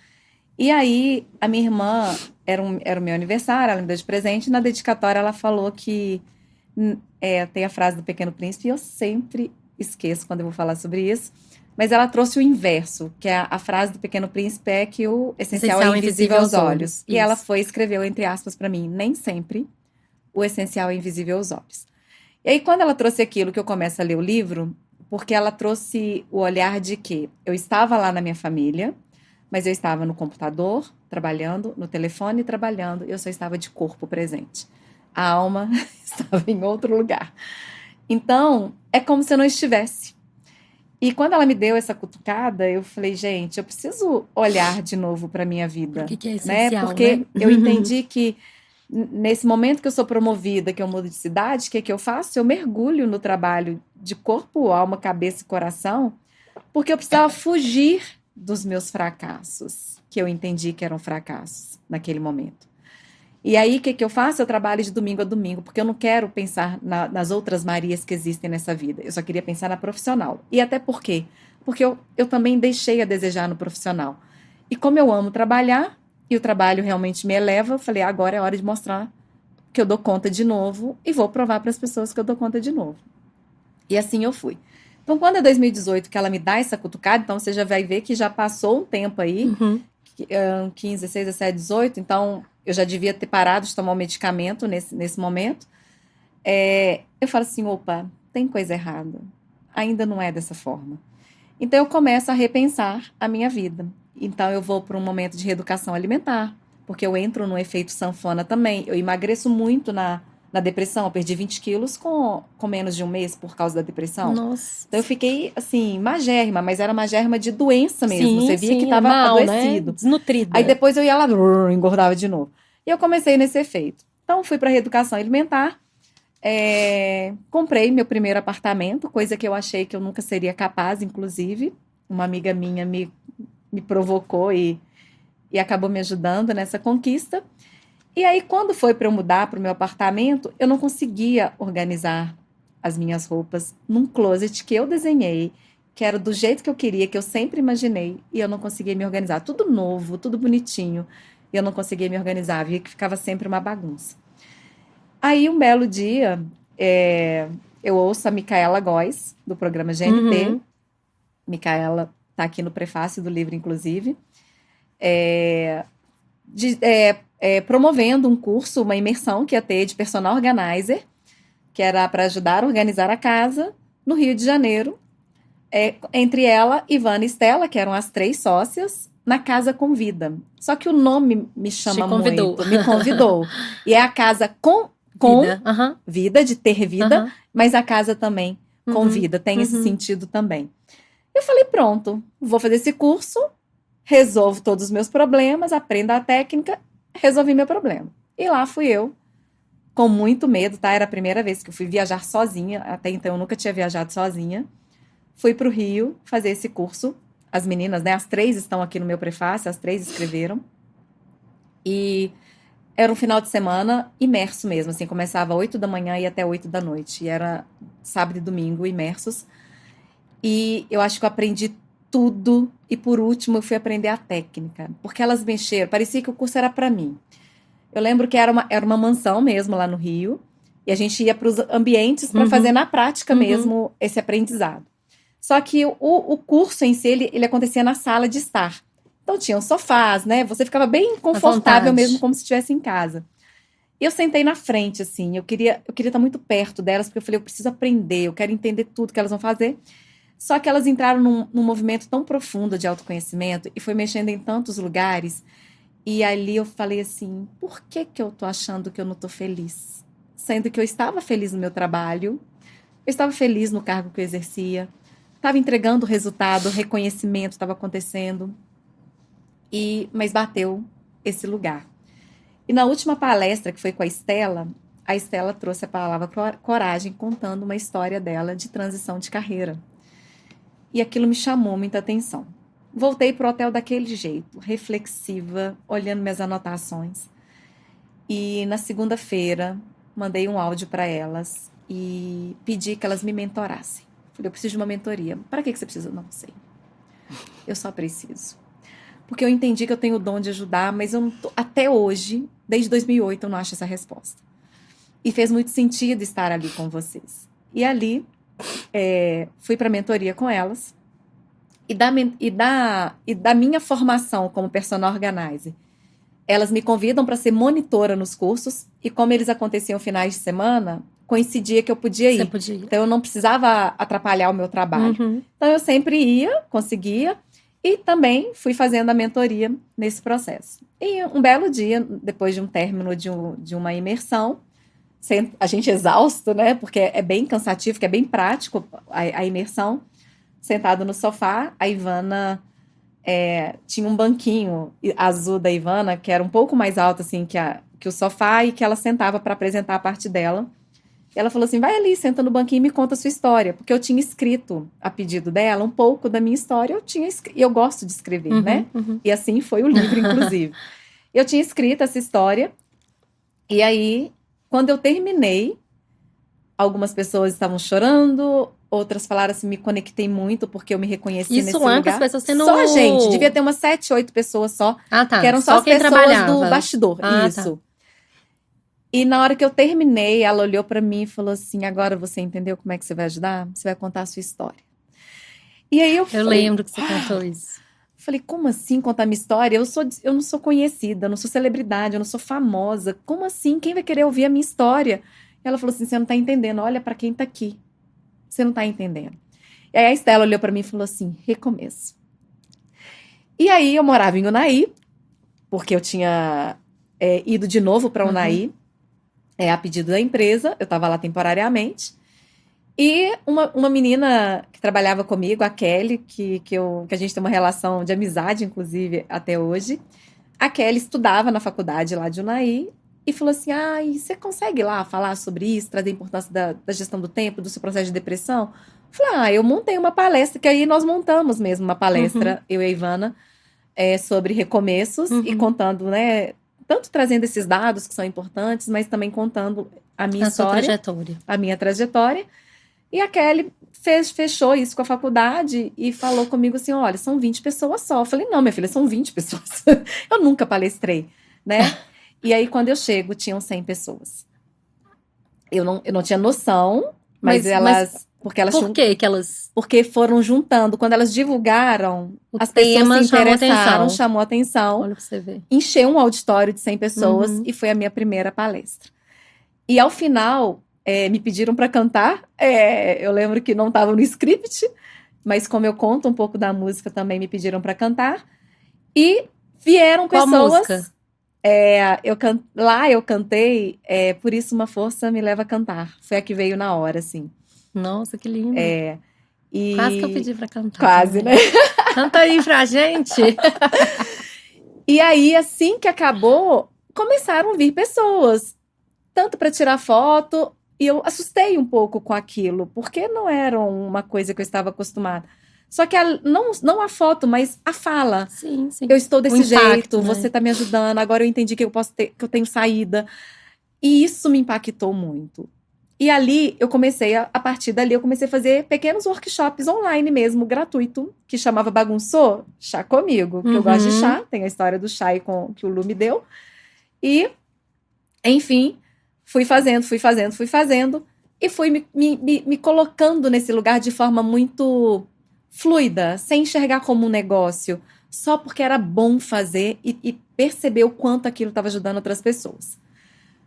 E aí, a minha irmã, era o meu aniversário, ela me deu de presente, e na dedicatória ela falou que tem a frase do Pequeno Príncipe, e eu sempre esqueço quando eu vou falar sobre isso, mas ela trouxe o inverso, que é a frase do Pequeno Príncipe é que o essencial é invisível aos olhos. E ela escreveu, entre aspas, para mim, nem sempre o essencial é invisível aos olhos. E aí, quando ela trouxe aquilo, que eu começo a ler o livro, porque ela trouxe o olhar de que eu estava lá na minha família, mas eu estava no computador, trabalhando, no telefone, trabalhando, e eu só estava de corpo presente. A alma estava em outro lugar. Então, é como se eu não estivesse. E quando ela me deu essa cutucada, eu falei, gente, eu preciso olhar de novo para a minha vida. O que é essencial, Porque né? eu entendi que nesse momento que eu sou promovida, que eu mudo de cidade, o que eu faço? Eu mergulho no trabalho de corpo, alma, cabeça e coração, porque eu precisava fugir dos meus fracassos, que eu entendi que eram fracassos naquele momento. E aí, o que eu faço? Eu trabalho de domingo a domingo, porque eu não quero pensar nas outras Marias que existem nessa vida. Eu só queria pensar na profissional. E até por quê? Porque eu também deixei a desejar no profissional. E como eu amo trabalhar, e o trabalho realmente me eleva, eu falei, agora é hora de mostrar que eu dou conta de novo e vou provar para as pessoas que eu dou conta de novo. E assim eu fui. Então, quando é 2018 que ela me dá essa cutucada, então você já vai ver que já passou um tempo aí, 15, 16, 17, 18, então eu já devia ter parado de tomar o medicamento nesse momento. Eu falo assim, opa, tem coisa errada. Ainda não é dessa forma. Então eu começo a repensar a minha vida. Então eu vou para um momento de reeducação alimentar, porque eu entro no efeito sanfona também. Eu emagreço muito na depressão, eu perdi 20 quilos com menos de um mês por causa da depressão. Nossa. Então eu fiquei, assim, magérrima, mas era magérrima de doença mesmo. Sim, você via que estava mal, adoecido. Né? Desnutrida. Aí depois eu ia lá, engordava de novo. E eu comecei nesse efeito. Então fui para reeducação alimentar, comprei meu primeiro apartamento, coisa que eu achei que eu nunca seria capaz, inclusive. Uma amiga minha me provocou e acabou me ajudando nessa conquista. E aí, quando foi para eu mudar para o meu apartamento, eu não conseguia organizar as minhas roupas num closet que eu desenhei, que era do jeito que eu queria, que eu sempre imaginei, e eu não conseguia me organizar. Tudo novo, tudo bonitinho, e eu não conseguia me organizar, via que ficava sempre uma bagunça. Aí, um belo dia, eu ouço a Micaela Góes, do programa GNT. Micaela está aqui no prefácio do livro, inclusive. Promovendo um curso, uma imersão que ia ter de personal organizer, que era para ajudar a organizar a casa, no Rio de Janeiro, entre ela, Ivana e Estela, que eram as 3 sócias, na Casa Convida. Só que o nome me chama Te convidou. muito, me convidou. E é a casa com Vida. Aham. vida, de ter vida, Aham. mas a casa também com Uhum. vida, tem esse Uhum. sentido também. Eu falei, pronto, vou fazer esse curso, resolvo todos os meus problemas, aprendo a técnica, resolvi meu problema. E lá fui eu, com muito medo, tá? Era a primeira vez que eu fui viajar sozinha, até então eu nunca tinha viajado sozinha. Fui para o Rio fazer esse curso. As meninas, né? As 3 estão aqui no meu prefácio, as 3 escreveram. E era um final de semana imerso mesmo, assim, começava às 8 da manhã e ia até 8 da noite. E era sábado e domingo imersos. E eu acho que eu aprendi tudo. E por último, eu fui aprender a técnica. Porque elas mexeram, parecia que o curso era para mim. Eu lembro que era uma mansão mesmo lá no Rio. E a gente ia para os ambientes para Uhum. fazer na prática Uhum. mesmo esse aprendizado. Só que o curso em si, ele acontecia na sala de estar. Então tinham sofás, né? Você ficava bem confortável vontade. mesmo, como se estivesse em casa. E eu sentei na frente, assim, eu queria estar muito perto delas, porque eu falei, eu preciso aprender, eu quero entender tudo que elas vão fazer. Só que elas entraram num movimento tão profundo de autoconhecimento e foi mexendo em tantos lugares. E ali eu falei assim, por que eu tô achando que eu não tô feliz? Sendo que eu estava feliz no meu trabalho, eu estava feliz no cargo que eu exercia, estava entregando o resultado, o reconhecimento estava acontecendo, mas bateu esse lugar. E na última palestra, que foi com a Estela trouxe a palavra coragem, contando uma história dela de transição de carreira. E aquilo me chamou muita atenção. Voltei para o hotel daquele jeito, reflexiva, olhando minhas anotações. E na segunda-feira, mandei um áudio para elas e pedi que elas me mentorassem. Falei, eu preciso de uma mentoria. Para que você precisa? Não sei. Eu só preciso. Porque eu entendi que eu tenho o dom de ajudar, mas eu não tô, até hoje, desde 2008, eu não acho essa resposta. E fez muito sentido estar ali com vocês. E ali, fui para a mentoria com elas. E da minha formação como personal organizer, elas me convidam para ser monitora nos cursos. E como eles aconteciam finais de semana, coincidia que eu podia ir. Você podia ir. Então eu não precisava atrapalhar o meu trabalho. Uhum. Então eu sempre ia, conseguia. E também fui fazendo a mentoria nesse processo. E um belo dia, depois de um término de uma imersão, a gente exausto, né? Porque é bem cansativo, que é bem prático a imersão. Sentado no sofá, a Ivana tinha um banquinho azul da Ivana, que era um pouco mais alto assim que o sofá, e que ela sentava para apresentar a parte dela. Ela falou assim, vai ali, senta no banquinho e me conta a sua história. Porque eu tinha escrito, a pedido dela, um pouco da minha história. E eu gosto de escrever, né? Uhum. E assim foi o livro, inclusive. Eu tinha escrito essa história. E aí, quando eu terminei, algumas pessoas estavam chorando, outras falaram assim, me conectei muito porque eu me reconheci Isso nesse antes lugar. as pessoas tendo... Só a gente, devia ter umas 7, 8 pessoas só. Ah, tá. Que eram só as quem pessoas trabalhava. do bastidor. Ah, isso. Tá. E na hora que eu terminei, ela olhou pra mim e falou assim, agora você entendeu como é que você vai ajudar? Você vai contar a sua história. E aí eu falei, lembro que você contou isso. Falei, como assim contar minha história? Eu não sou conhecida, eu não sou celebridade, eu não sou famosa. Como assim? Quem vai querer ouvir a minha história? E ela falou assim, você não tá entendendo, olha pra quem tá aqui. Você não tá entendendo. E aí a Estela olhou pra mim e falou assim, recomeço. E aí eu morava em Unai, porque eu tinha ido de novo pra Unai, a pedido da empresa, eu tava lá temporariamente. E uma menina que trabalhava comigo, a Kelly, que a gente tem uma relação de amizade, inclusive, até hoje. A Kelly estudava na faculdade lá de Unai e falou assim, e você consegue ir lá falar sobre isso, trazer a importância da gestão do tempo, do seu processo de depressão? Eu falei, eu montei uma palestra, que aí nós montamos mesmo uma palestra, eu e a Ivana, sobre recomeços e contando, né, tanto trazendo esses dados que são importantes, mas também contando a minha história, a minha trajetória. E a Kelly fechou isso com a faculdade e falou comigo assim, olha, são 20 pessoas só. Eu falei, não, minha filha, são 20 pessoas. Eu nunca palestrei, né? E aí, quando eu chego, tinham 100 pessoas. Eu não tinha noção, mas elas... Porque elas Por que elas... Porque foram juntando. Quando elas divulgaram, as pessoas se interessaram, chamou atenção. Olha pra você ver. Encheu um auditório de 100 pessoas e foi a minha primeira palestra. E ao final... me pediram para cantar, eu lembro que não estava no script, mas como eu conto um pouco da música, também me pediram para cantar. E vieram Qual pessoas. música? Lá eu cantei Por Isso Uma Força Me Leva a Cantar. Foi a que veio na hora, assim. Nossa, que lindo. Quase que eu E pedi pra cantar quase, né? também. Canta aí pra gente. E aí, assim que acabou, começaram a vir pessoas, tanto para tirar foto, e eu assustei um pouco com aquilo, porque não era uma coisa que eu estava acostumada. Só que não a foto, mas a fala. Sim, sim. Eu estou O desse impacto, jeito, né? você está me ajudando, agora eu entendi que que eu tenho saída. E isso me impactou muito. E ali eu comecei, a partir dali, eu comecei a fazer pequenos workshops online mesmo, gratuito, que chamava Bagunçou? Chá comigo, que eu gosto de Uhum. chá, tem a história do chá que o Lu me deu. E, enfim, fui fazendo, e fui me colocando nesse lugar de forma muito fluida, sem enxergar como um negócio, só porque era bom fazer e perceber o quanto aquilo estava ajudando outras pessoas.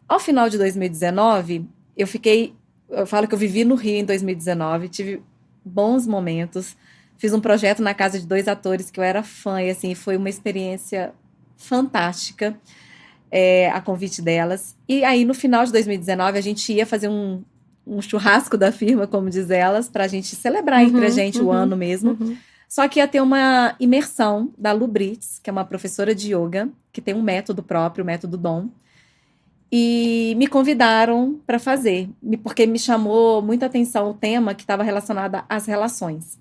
Ao final de 2019, eu falo que eu vivi no Rio em 2019, tive bons momentos, fiz um projeto na casa de 2 atores que eu era fã, e assim, foi uma experiência fantástica, a convite delas. E aí, no final de 2019, a gente ia fazer um churrasco da firma, como diz elas, para a gente celebrar entre a gente o ano mesmo. Uhum. Só que ia ter uma imersão da Lu Brits, que é uma professora de yoga, que tem um método próprio, o método Dom. E me convidaram para fazer, porque me chamou muita atenção o tema que estava relacionado às relações.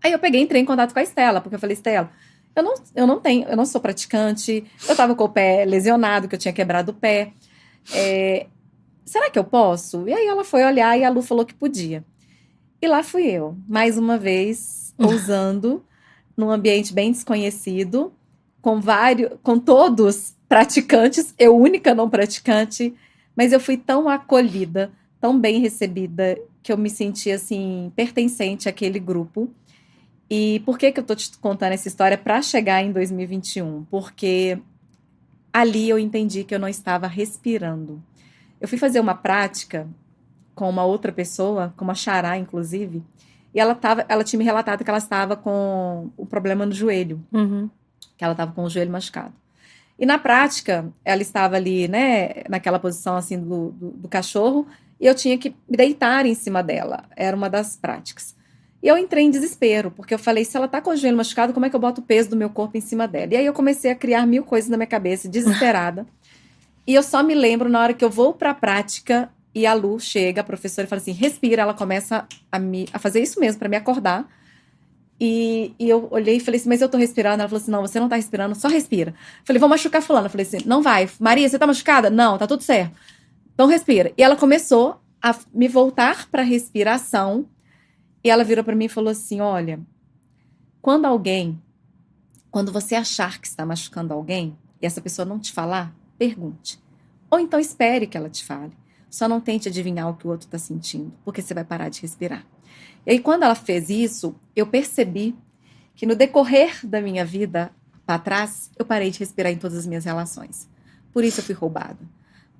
Aí eu peguei e entrei em contato com a Estela, porque eu falei, Estela, eu não sou praticante, eu estava com o pé lesionado, que eu tinha quebrado o pé. Será que eu posso? E aí ela foi olhar e a Lu falou que podia. E lá fui eu, mais uma vez, ousando, num ambiente bem desconhecido, com todos praticantes, eu única não praticante, mas eu fui tão acolhida, tão bem recebida, que eu me senti assim pertencente àquele grupo. E por que eu tô te contando essa história para chegar em 2021? Porque ali eu entendi que eu não estava respirando. Eu fui fazer uma prática com uma outra pessoa, com uma xará, inclusive, e ela tinha me relatado que ela estava com o problema no joelho, Uhum. que ela estava com o joelho machucado. E na prática, ela estava ali, né, naquela posição assim do cachorro, e eu tinha que me deitar em cima dela. Era uma das práticas. E eu entrei em desespero, porque eu falei, se ela tá com o joelho machucado, como é que eu boto o peso do meu corpo em cima dela? E aí eu comecei a criar mil coisas na minha cabeça, desesperada. E eu só me lembro na hora que eu vou para a prática e a Lu chega, a professora, e fala assim: respira. Ela começa a fazer isso mesmo para me acordar. E eu olhei e falei assim: mas eu tô respirando. Ela falou assim: não, você não tá respirando, só respira. Falei: vou machucar fulano. Eu falei assim: não vai. Maria, você tá machucada? Não, tá tudo certo. Então respira. E ela começou a me voltar para respiração. E ela virou para mim e falou assim: olha, quando quando você achar que está machucando alguém e essa pessoa não te falar, pergunte. Ou então espere que ela te fale. Só não tente adivinhar o que o outro está sentindo, porque você vai parar de respirar. E aí, quando ela fez isso, eu percebi que no decorrer da minha vida para trás, eu parei de respirar em todas as minhas relações. Por isso eu fui roubada.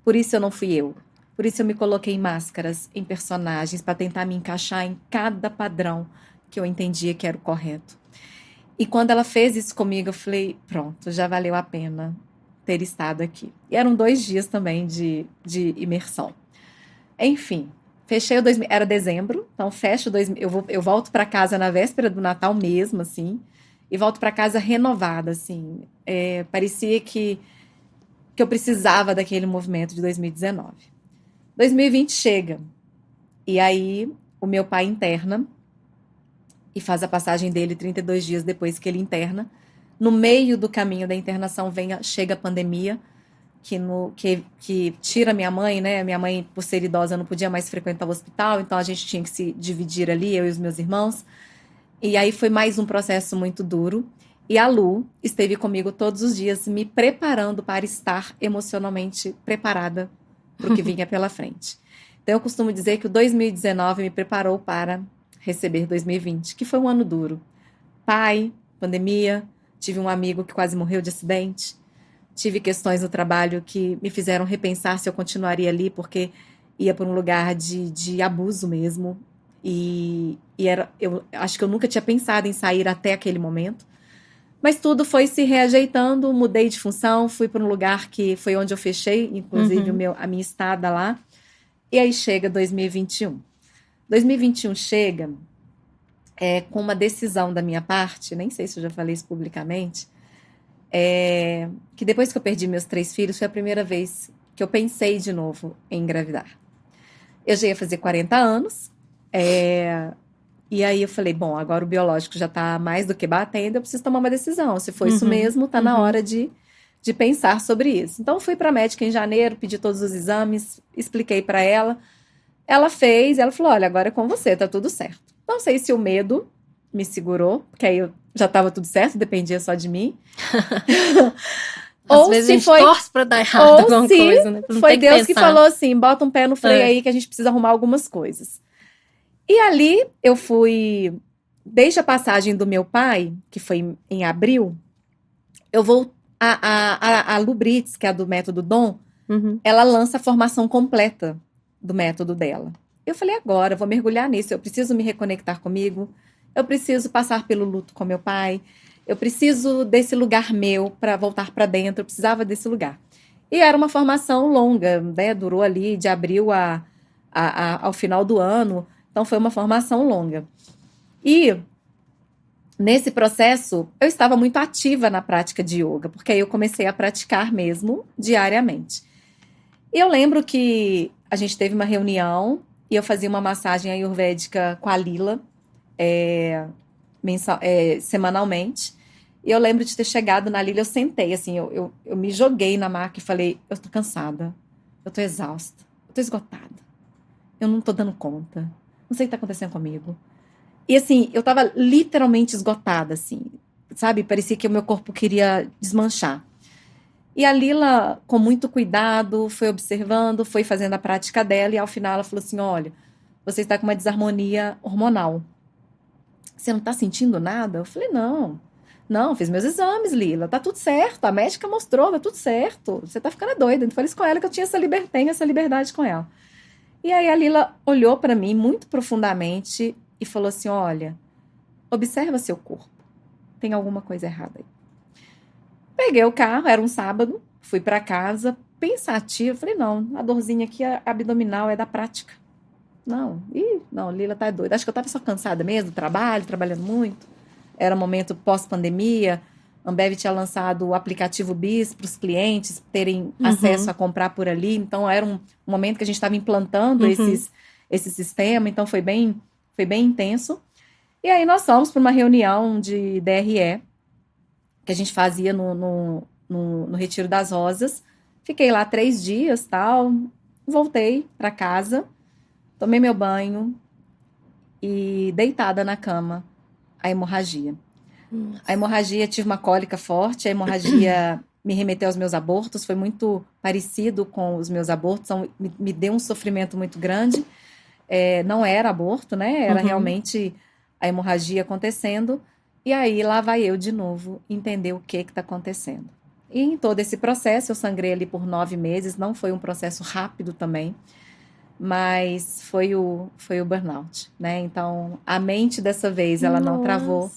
Por isso eu não fui eu. Por isso eu me coloquei em máscaras, em personagens, para tentar me encaixar em cada padrão que eu entendia que era o correto. E quando ela fez isso comigo, eu falei, pronto, já valeu a pena ter estado aqui. E eram 2 dias também de imersão. Enfim, fechei era dezembro, então fecho eu volto para casa na véspera do Natal mesmo, assim, e volto para casa renovada, assim. Parecia que eu precisava daquele movimento de 2019. 2020 chega, e aí o meu pai interna, e faz a passagem dele 32 dias depois que ele interna. No meio do caminho da internação chega a pandemia, que tira minha mãe, né? Minha mãe, por ser idosa, não podia mais frequentar o hospital, então a gente tinha que se dividir ali, eu e os meus irmãos. E aí foi mais um processo muito duro. E a Lu esteve comigo todos os dias, me preparando para estar emocionalmente preparada para o que vinha pela frente. Então eu costumo dizer que o 2019 me preparou para receber 2020, que foi um ano duro. Pai, pandemia, tive um amigo que quase morreu de acidente, tive questões no trabalho que me fizeram repensar se eu continuaria ali, porque ia por um lugar de abuso mesmo. Eu acho que eu nunca tinha pensado em sair até aquele momento. Mas tudo foi se reajeitando, mudei de função, fui para um lugar que foi onde eu fechei, inclusive a minha estada lá. E aí chega 2021. 2021 chega com uma decisão da minha parte, nem sei se eu já falei isso publicamente, que depois que eu perdi meus 3 filhos, foi a primeira vez que eu pensei de novo em engravidar. Eu já ia fazer 40 anos, e aí eu falei, bom, agora o biológico já tá mais do que batendo, eu preciso tomar uma decisão. Se for isso mesmo, tá na hora de pensar sobre isso. Então, fui pra médica em janeiro, pedi todos os exames, expliquei pra ela. Ela fez, ela falou, olha, agora é com você, tá tudo certo. Não sei se o medo me segurou, porque aí já tava tudo certo, dependia só de mim. Às vezes a gente torce pra dar errado alguma coisa, né? Não foi Deus que falou assim, bota um pé no freio aí que a gente precisa arrumar algumas coisas. E ali eu fui, desde a passagem do meu pai, que foi em abril, eu vou, a Lubrits, que é a do método Dom, ela lança a formação completa do método dela. Eu falei, agora, eu vou mergulhar nisso, eu preciso me reconectar comigo, eu preciso passar pelo luto com meu pai, eu preciso desse lugar meu para voltar para dentro, eu precisava desse lugar. E era uma formação longa, né? Durou ali de abril ao final do ano, então foi uma formação longa. E nesse processo, eu estava muito ativa na prática de yoga, porque aí eu comecei a praticar mesmo diariamente. E eu lembro que a gente teve uma reunião e eu fazia uma massagem ayurvédica com a Lila semanalmente. E eu lembro de ter chegado na Lila, eu sentei, assim, eu me joguei na maca e falei, eu tô cansada, eu tô exausta, eu tô esgotada, eu não tô dando conta, não sei o que tá acontecendo comigo. E assim, eu tava literalmente esgotada, assim, sabe? Parecia que o meu corpo queria desmanchar. E a Lila, com muito cuidado, foi observando, foi fazendo a prática dela, e ao final ela falou assim, olha, você está com uma desarmonia hormonal. Você não tá sentindo nada? Eu falei, não, fiz meus exames, Lila, tá tudo certo, a médica mostrou, tá tudo certo, você tá ficando doida. Eu falei isso com ela, que eu tinha essa liberdade com ela. E aí a Lila olhou para mim muito profundamente e falou assim, olha, observa seu corpo, tem alguma coisa errada aí. Peguei o carro, era um sábado, fui para casa, pensativa, falei, não, a dorzinha aqui abdominal é da prática. Não, Lila tá doida. Acho que eu tava só cansada mesmo, trabalhando muito. Era um momento pós-pandemia, a Ambev tinha lançado o aplicativo BIS para os clientes terem acesso a comprar por ali, então era um momento que a gente estava implantando esse sistema, então foi bem intenso. E aí nós fomos para uma reunião de DRE, que a gente fazia no Retiro das Rosas. Fiquei lá 3 dias, tal, voltei para casa, tomei meu banho e deitada na cama, a hemorragia. A hemorragia, tive uma cólica forte, a hemorragia me remeteu aos meus abortos, foi muito parecido com os meus abortos, então me deu um sofrimento muito grande. Não era aborto, né? Era realmente a hemorragia acontecendo. E aí, lá vai eu de novo entender o que está acontecendo. E em todo esse processo, eu sangrei ali por 9 meses, não foi um processo rápido também, mas foi o burnout, né? Então, a mente dessa vez, ela não travou,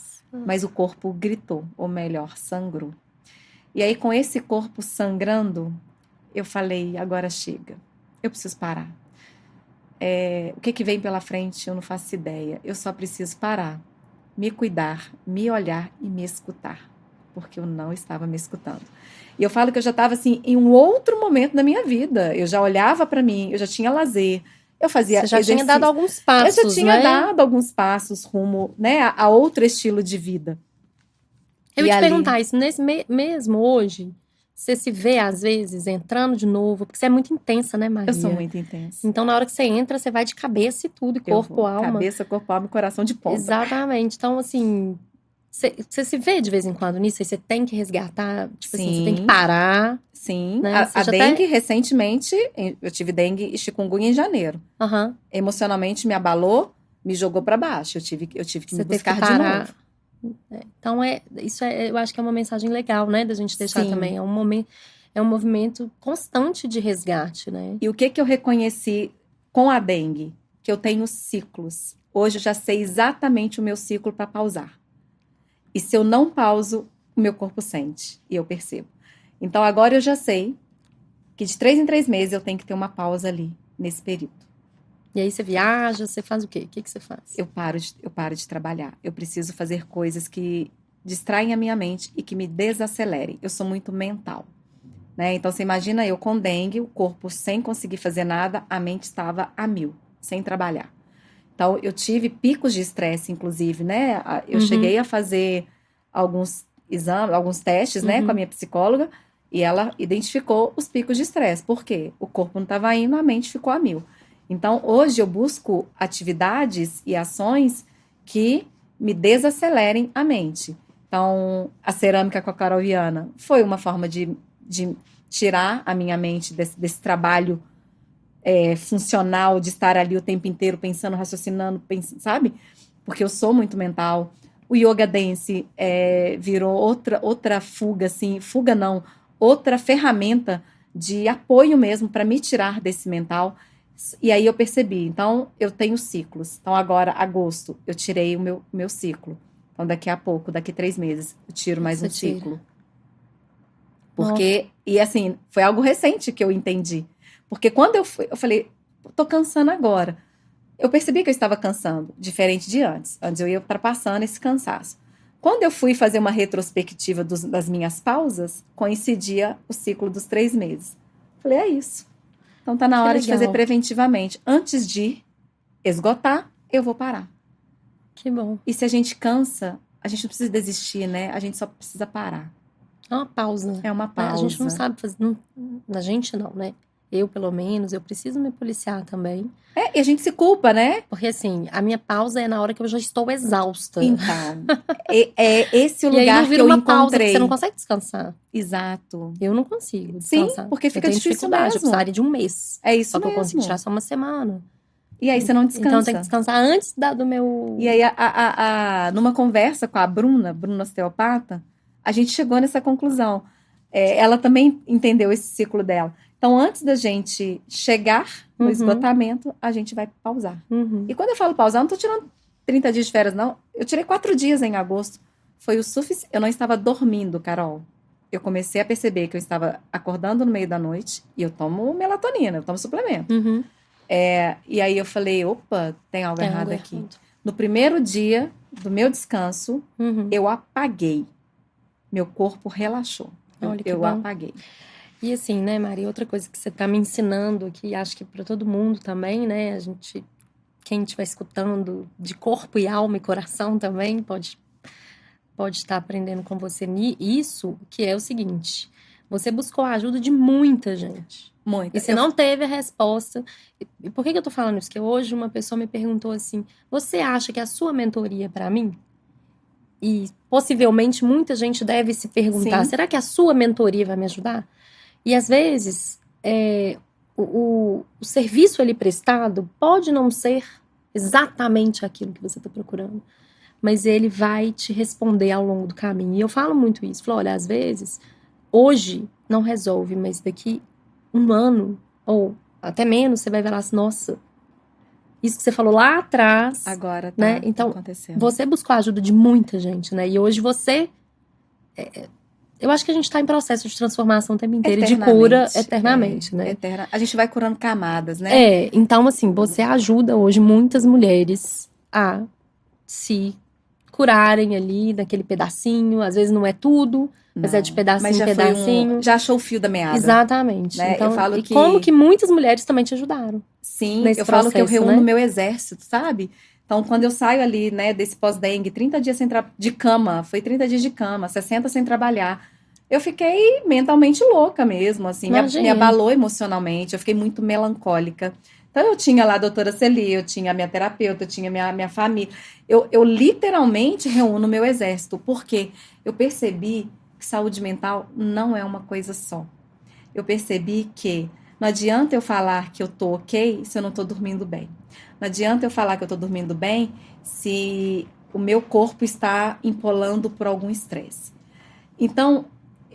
mas o corpo gritou, ou melhor, sangrou. E aí, com esse corpo sangrando, eu falei, agora chega, eu preciso parar. O que vem pela frente, eu não faço ideia, eu só preciso parar, me cuidar, me olhar e me escutar, porque eu não estava me escutando. E eu falo que eu já estava assim em um outro momento da minha vida. Eu já olhava para mim, eu já tinha lazer, eu fazia Você já tinha dado alguns passos, eu já tinha dado alguns passos rumo, né, a outro estilo de vida. Eu ia te perguntar isso, mesmo hoje, você se vê às vezes entrando de novo, porque você é muito intensa, né, Maria? Eu sou muito intensa. Então, na hora que você entra, você vai de cabeça e tudo, e corpo, alma. Cabeça, corpo, alma e coração de ponta. Exatamente. Então, assim, você se vê de vez em quando nisso, aí você tem que resgatar, tipo assim, você tem que parar. Sim, né? a dengue, recentemente, eu tive dengue e chikungunya em janeiro. Emocionalmente me abalou, me jogou para baixo. Eu tive que me buscar de novo. Então, eu acho que é uma mensagem legal, né, da gente deixar também. É um movimento constante de resgate, né? E o que eu reconheci com a dengue? Que eu tenho ciclos. Hoje eu já sei exatamente o meu ciclo para pausar. E se eu não pauso, o meu corpo sente e eu percebo. Então agora eu já sei que de 3 em 3 meses eu tenho que ter uma pausa ali, nesse período. E aí você viaja, você faz o quê? O que que você faz? Eu paro de trabalhar. Eu preciso fazer coisas que distraem a minha mente e que me desacelerem. Eu sou muito mental, né? Então você imagina eu com dengue, o corpo sem conseguir fazer nada, a mente estava a mil, sem trabalhar. Então eu tive picos de estresse, inclusive, né? Eu cheguei a fazer alguns exames, alguns testes, né, com a minha psicóloga, e ela identificou os picos de estresse. Por quê? O corpo não estava indo, a mente ficou a mil. Então, hoje eu busco atividades e ações que me desacelerem a mente. Então, a cerâmica com a Carol Viana foi uma forma de tirar a minha mente desse trabalho funcional, de estar ali o tempo inteiro pensando, raciocinando, sabe? Porque eu sou muito mental. O yoga dance virou outra fuga, assim, fuga não, outra ferramenta de apoio mesmo para me tirar desse mental. E aí eu percebi, então eu tenho ciclos. Então agora, agosto, eu tirei o meu ciclo. Então daqui a pouco, daqui 3 meses, eu tiro mais um ciclo. Porque, e assim, foi algo recente que eu entendi. Porque quando eu fui, eu falei, tô cansando agora. Eu percebi que eu estava cansando, diferente de antes. Antes eu ia ultrapassando esse cansaço. Quando eu fui fazer uma retrospectiva das minhas pausas, coincidia o ciclo dos 3 meses. Falei, é isso. Então tá na hora de fazer preventivamente. Antes de esgotar, eu vou parar. Que bom. E se a gente cansa, a gente não precisa desistir, né? A gente só precisa parar. É uma pausa. É uma pausa. A gente não sabe fazer. Não, a gente não, né? Eu, pelo menos, eu preciso me policiar também. E a gente se culpa, né? Porque, assim, a minha pausa é na hora que eu já estou exausta. Então, é esse o E aí lugar não que vira eu uma pausa, porque encontrei. você não consegue descansar. Exato. Eu não consigo Sim, descansar. porque fica eu tenho difícil dificuldade. Eu mesmo. precisaria de um mês. É isso Só que mesmo. eu consigo tirar só uma semana. E aí você não descansa. Então eu tenho que descansar antes do meu... E aí, numa conversa com a Bruna osteopata, a gente chegou nessa conclusão. Ela também entendeu esse ciclo dela. Então, antes da gente chegar no esgotamento, a gente vai pausar. E quando eu falo pausar, eu não tô tirando 30 dias de férias, não. Eu tirei 4 dias em agosto. Foi o suficiente. Eu não estava dormindo, Carol. Eu comecei a perceber que eu estava acordando no meio da noite e eu tomo melatonina, eu tomo suplemento. E aí eu falei, opa, tem algo errado aqui. No primeiro dia do meu descanso, eu apaguei. Meu corpo relaxou. Eu apaguei. E assim, né, Maria, outra coisa que você tá me ensinando aqui, acho que para todo mundo também, né, quem estiver escutando de corpo e alma e coração também pode estar aprendendo com você isso, que é o seguinte, você buscou a ajuda de muita gente. Muita. E você não teve a resposta. E por que eu tô falando isso? Porque hoje uma pessoa me perguntou assim, você acha que a sua mentoria é para mim? E possivelmente muita gente deve se perguntar, Sim. será que a sua mentoria vai me ajudar? E às vezes, o serviço ali prestado pode não ser exatamente aquilo que você está procurando, mas ele vai te responder ao longo do caminho. E eu falo muito isso. Falo, olha, às vezes, hoje não resolve, mas daqui 1 ano, ou até menos, você vai ver lá assim, nossa, isso que você falou lá atrás. Agora tá, né? Então, acontecendo. Você buscou a ajuda de muita gente, né? E hoje você... eu acho que a gente tá em processo de transformação o tempo inteiro, de cura eternamente, né? A gente vai curando camadas, né? Então assim, você ajuda hoje muitas mulheres a se curarem ali naquele pedacinho, às vezes não é tudo, mas é de pedacinho em pedacinho. Já achou o fio da meada. Exatamente. Né? Então, eu falo como que muitas mulheres também te ajudaram. Sim, eu falo que eu reúno meu exército, sabe? Então, quando eu saio ali, né, desse pós-dengue, 30 dias de cama, foi 30 dias de cama, 60 sem trabalhar. Eu fiquei mentalmente louca mesmo, assim, me abalou emocionalmente, eu fiquei muito melancólica. Então, eu tinha lá a doutora Celi, eu tinha a minha terapeuta, eu tinha minha família. Eu literalmente reúno meu exército, porque eu percebi que saúde mental não é uma coisa só. Eu percebi que não adianta eu falar que eu tô ok se eu não tô dormindo bem. Não adianta eu falar que eu tô dormindo bem se o meu corpo está empolando por algum estresse. Então,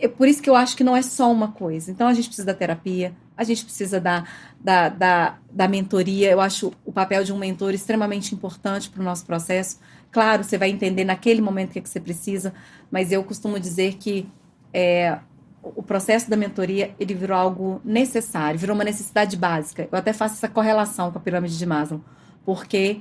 por isso que eu acho que não é só uma coisa. Então, a gente precisa da terapia, a gente precisa da mentoria. Eu acho o papel de um mentor extremamente importante para o nosso processo. Claro, você vai entender naquele momento o que você precisa, mas eu costumo dizer que o processo da mentoria, ele virou algo necessário, virou uma necessidade básica. Eu até faço essa correlação com a pirâmide de Maslow, porque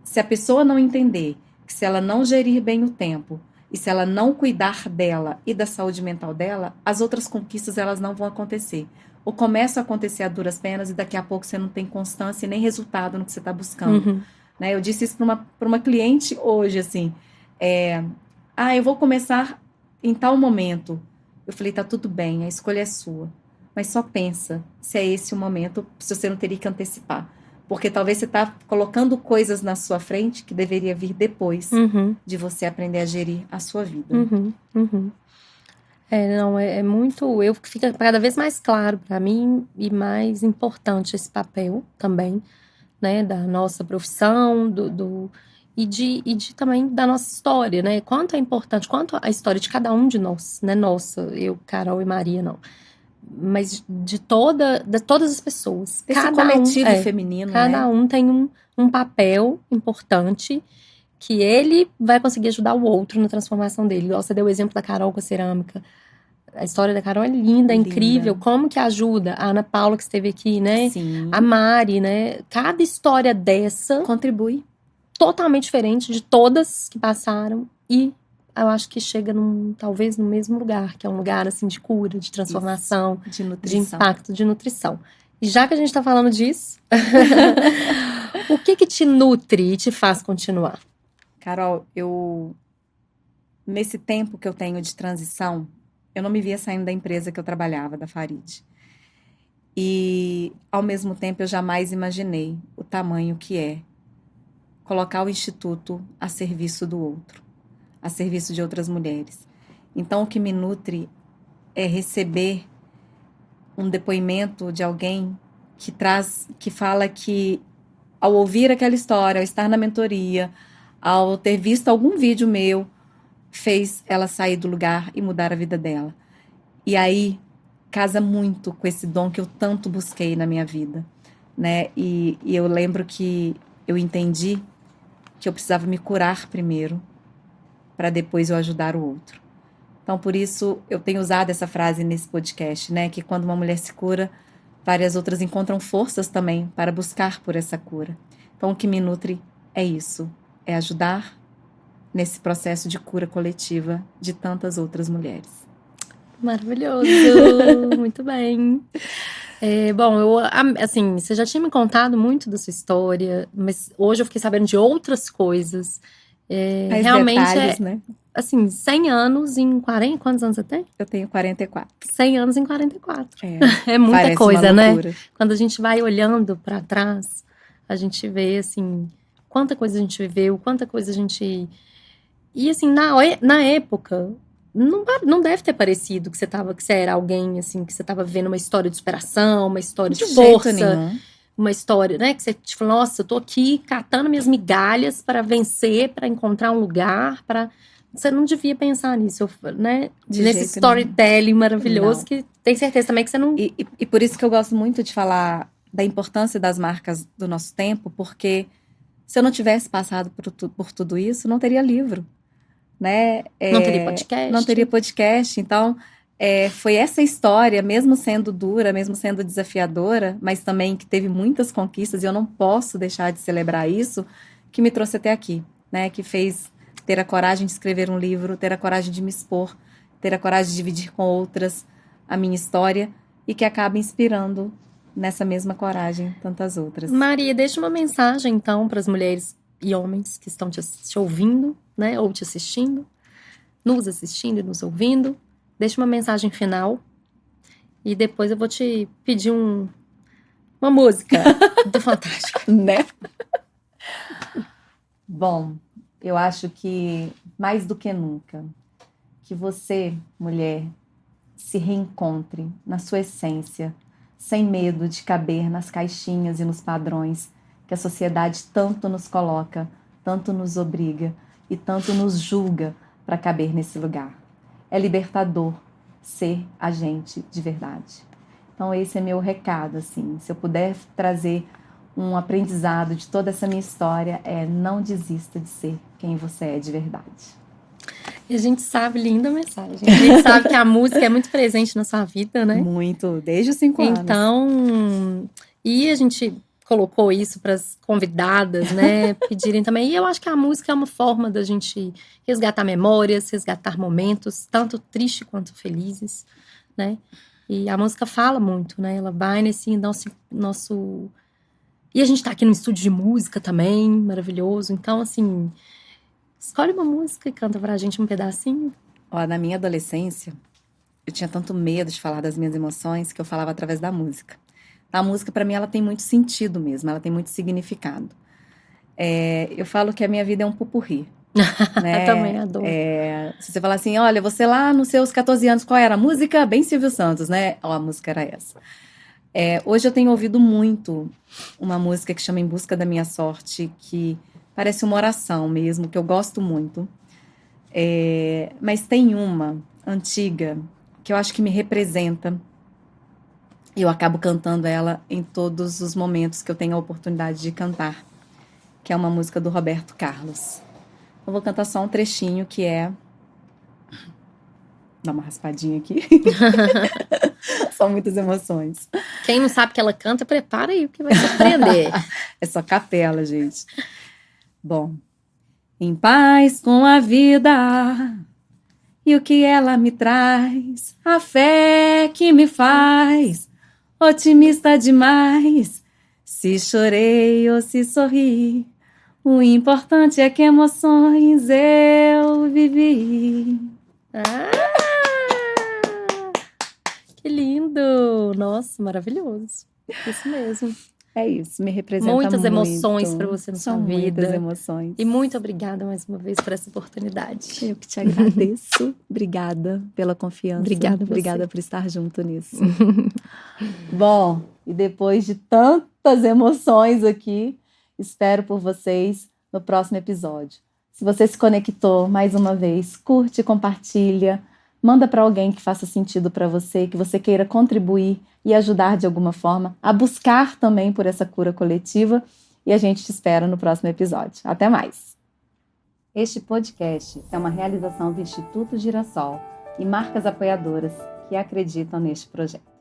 se a pessoa não entender que se ela não gerir bem o tempo, e se ela não cuidar dela e da saúde mental dela, as outras conquistas elas não vão acontecer. Ou começam a acontecer a duras penas e daqui a pouco você não tem constância e nem resultado no que você está buscando. Uhum. Né? Eu disse isso para uma cliente hoje, assim. Eu vou começar em tal momento. Eu falei, tá tudo bem, a escolha é sua. Mas só pensa se é esse o momento, se você não teria que antecipar. Porque talvez você está colocando coisas na sua frente que deveria vir depois de você aprender a gerir a sua vida. É muito... Fica cada vez mais claro para mim e mais importante esse papel também, né? Da nossa profissão, e também da nossa história, né? Quanto é importante, quanto a história de cada um de nós, né? Nossa, eu, Carol e Maria, não. Mas de todas as pessoas. Esse coletivo feminino, cada um tem um papel importante que ele vai conseguir ajudar o outro na transformação dele. Você deu o exemplo da Carol com a cerâmica. A história da Carol é linda, é incrível. Como que ajuda a Ana Paula, que esteve aqui, né? Sim. A Mari, né? Cada história dessa contribui. Totalmente diferente de todas que passaram e eu acho que chega talvez no mesmo lugar, que é um lugar assim de cura, de transformação, de nutrição, de impacto, de nutrição. E já que a gente está falando disso, o que te nutre e te faz continuar? Carol, nesse tempo que eu tenho de transição, eu não me via saindo da empresa que eu trabalhava, da Farid. E, ao mesmo tempo, eu jamais imaginei o tamanho que é colocar o Instituto a serviço do outro, a serviço de outras mulheres. Então, o que me nutre é receber um depoimento de alguém que fala que, ao ouvir aquela história, ao estar na mentoria, ao ter visto algum vídeo meu, fez ela sair do lugar e mudar a vida dela. E aí, casa muito com esse dom que eu tanto busquei na minha vida, né? E eu lembro que eu entendi que eu precisava me curar primeiro, para depois eu ajudar o outro. Então, por isso, eu tenho usado essa frase nesse podcast, né? Que quando uma mulher se cura, várias outras encontram forças também para buscar por essa cura. Então, o que me nutre é isso, é ajudar nesse processo de cura coletiva de tantas outras mulheres. Maravilhoso, muito bem. Bom, assim, você já tinha me contado muito da sua história, mas hoje eu fiquei sabendo de outras coisas. Realmente detalhes, né? Assim, 100 anos em 40, quantos anos você tem? Eu tenho 44. 100 anos em 44. É muita coisa, né? Quando a gente vai olhando para trás, a gente vê, assim, quanta coisa a gente viveu, quanta coisa a gente... E, assim, na época... Não deve ter parecido que você era alguém, assim, que você estava vivendo uma história de superação, uma história de força, uma história, né, que você tipo, nossa, eu tô aqui catando minhas migalhas para vencer, para encontrar um lugar, você não devia pensar nisso, né? Nesse storytelling maravilhoso que tem certeza também que você não... E por isso que eu gosto muito de falar da importância das marcas do nosso tempo, porque se eu não tivesse passado por tudo isso, não teria livro. Né? Não teria podcast. Então, foi essa história, mesmo sendo dura, mesmo sendo desafiadora, mas também que teve muitas conquistas, e eu não posso deixar de celebrar isso, que me trouxe até aqui, né? Que fez ter a coragem de escrever um livro, ter a coragem de me expor, ter a coragem de dividir com outras a minha história, e que acaba inspirando nessa mesma coragem tantas outras. Maria, deixa uma mensagem, então, para as mulheres e homens que estão te ouvindo, né, ou te assistindo, nos assistindo e nos ouvindo. Deixa uma mensagem final e depois eu vou te pedir uma música do Fantástico. Né? Bom, eu acho que mais do que nunca, que você, mulher, se reencontre na sua essência, sem medo de caber nas caixinhas e nos padrões que a sociedade tanto nos coloca, tanto nos obriga e tanto nos julga para caber nesse lugar. É libertador ser a gente de verdade. Então esse é meu recado, assim, se eu puder trazer um aprendizado de toda essa minha história, não desista de ser quem você é de verdade. E a gente sabe, linda mensagem. A gente sabe que a música é muito presente na sua vida, né? Muito, desde os 5 anos. Então, e a gente colocou isso para as convidadas, né, pedirem também. E eu acho que a música é uma forma da gente resgatar memórias, resgatar momentos, tanto tristes quanto felizes, né? E a música fala muito, né? Ela vai nesse nosso... E a gente tá aqui no estúdio de música também, maravilhoso. Então, assim, escolhe uma música e canta pra gente um pedacinho. Ó, na minha adolescência, eu tinha tanto medo de falar das minhas emoções que eu falava através da música. A música, para mim, ela tem muito sentido mesmo, ela tem muito significado. Eu falo que a minha vida é um pupurri. Né? Eu também adoro. Se você falar assim, olha, você lá nos seus 14 anos, qual era a música? Bem Silvio Santos, né? Ó, a música era essa. Hoje eu tenho ouvido muito uma música que chama Em Busca da Minha Sorte, que parece uma oração mesmo, que eu gosto muito. Mas tem uma antiga que eu acho que me representa. E eu acabo cantando ela em todos os momentos que eu tenho a oportunidade de cantar, que é uma música do Roberto Carlos. Eu vou cantar só um trechinho, que é... Dá uma raspadinha aqui. São muitas emoções. Quem não sabe que ela canta, prepara aí, que vai surpreender. É só capela, gente. Bom. Em paz com a vida e o que ela me traz, a fé que me faz otimista demais. Se chorei ou se sorri, o importante é que emoções eu vivi. Que lindo! Nossa, maravilhoso. Isso mesmo. É isso, me representa muitas muito. Emoções para você na sua vida. Muitas emoções. E muito obrigada mais uma vez por essa oportunidade. Eu que te agradeço. Obrigada pela confiança. Obrigada por estar junto nisso. Bom, e depois de tantas emoções aqui, espero por vocês no próximo episódio. Se você se conectou mais uma vez, curte, compartilha, manda para alguém que faça sentido para você, que você queira contribuir e ajudar de alguma forma a buscar também por essa cura coletiva. E a gente te espera no próximo episódio. Até mais! Este podcast é uma realização do Instituto Girassol e marcas apoiadoras que acreditam neste projeto.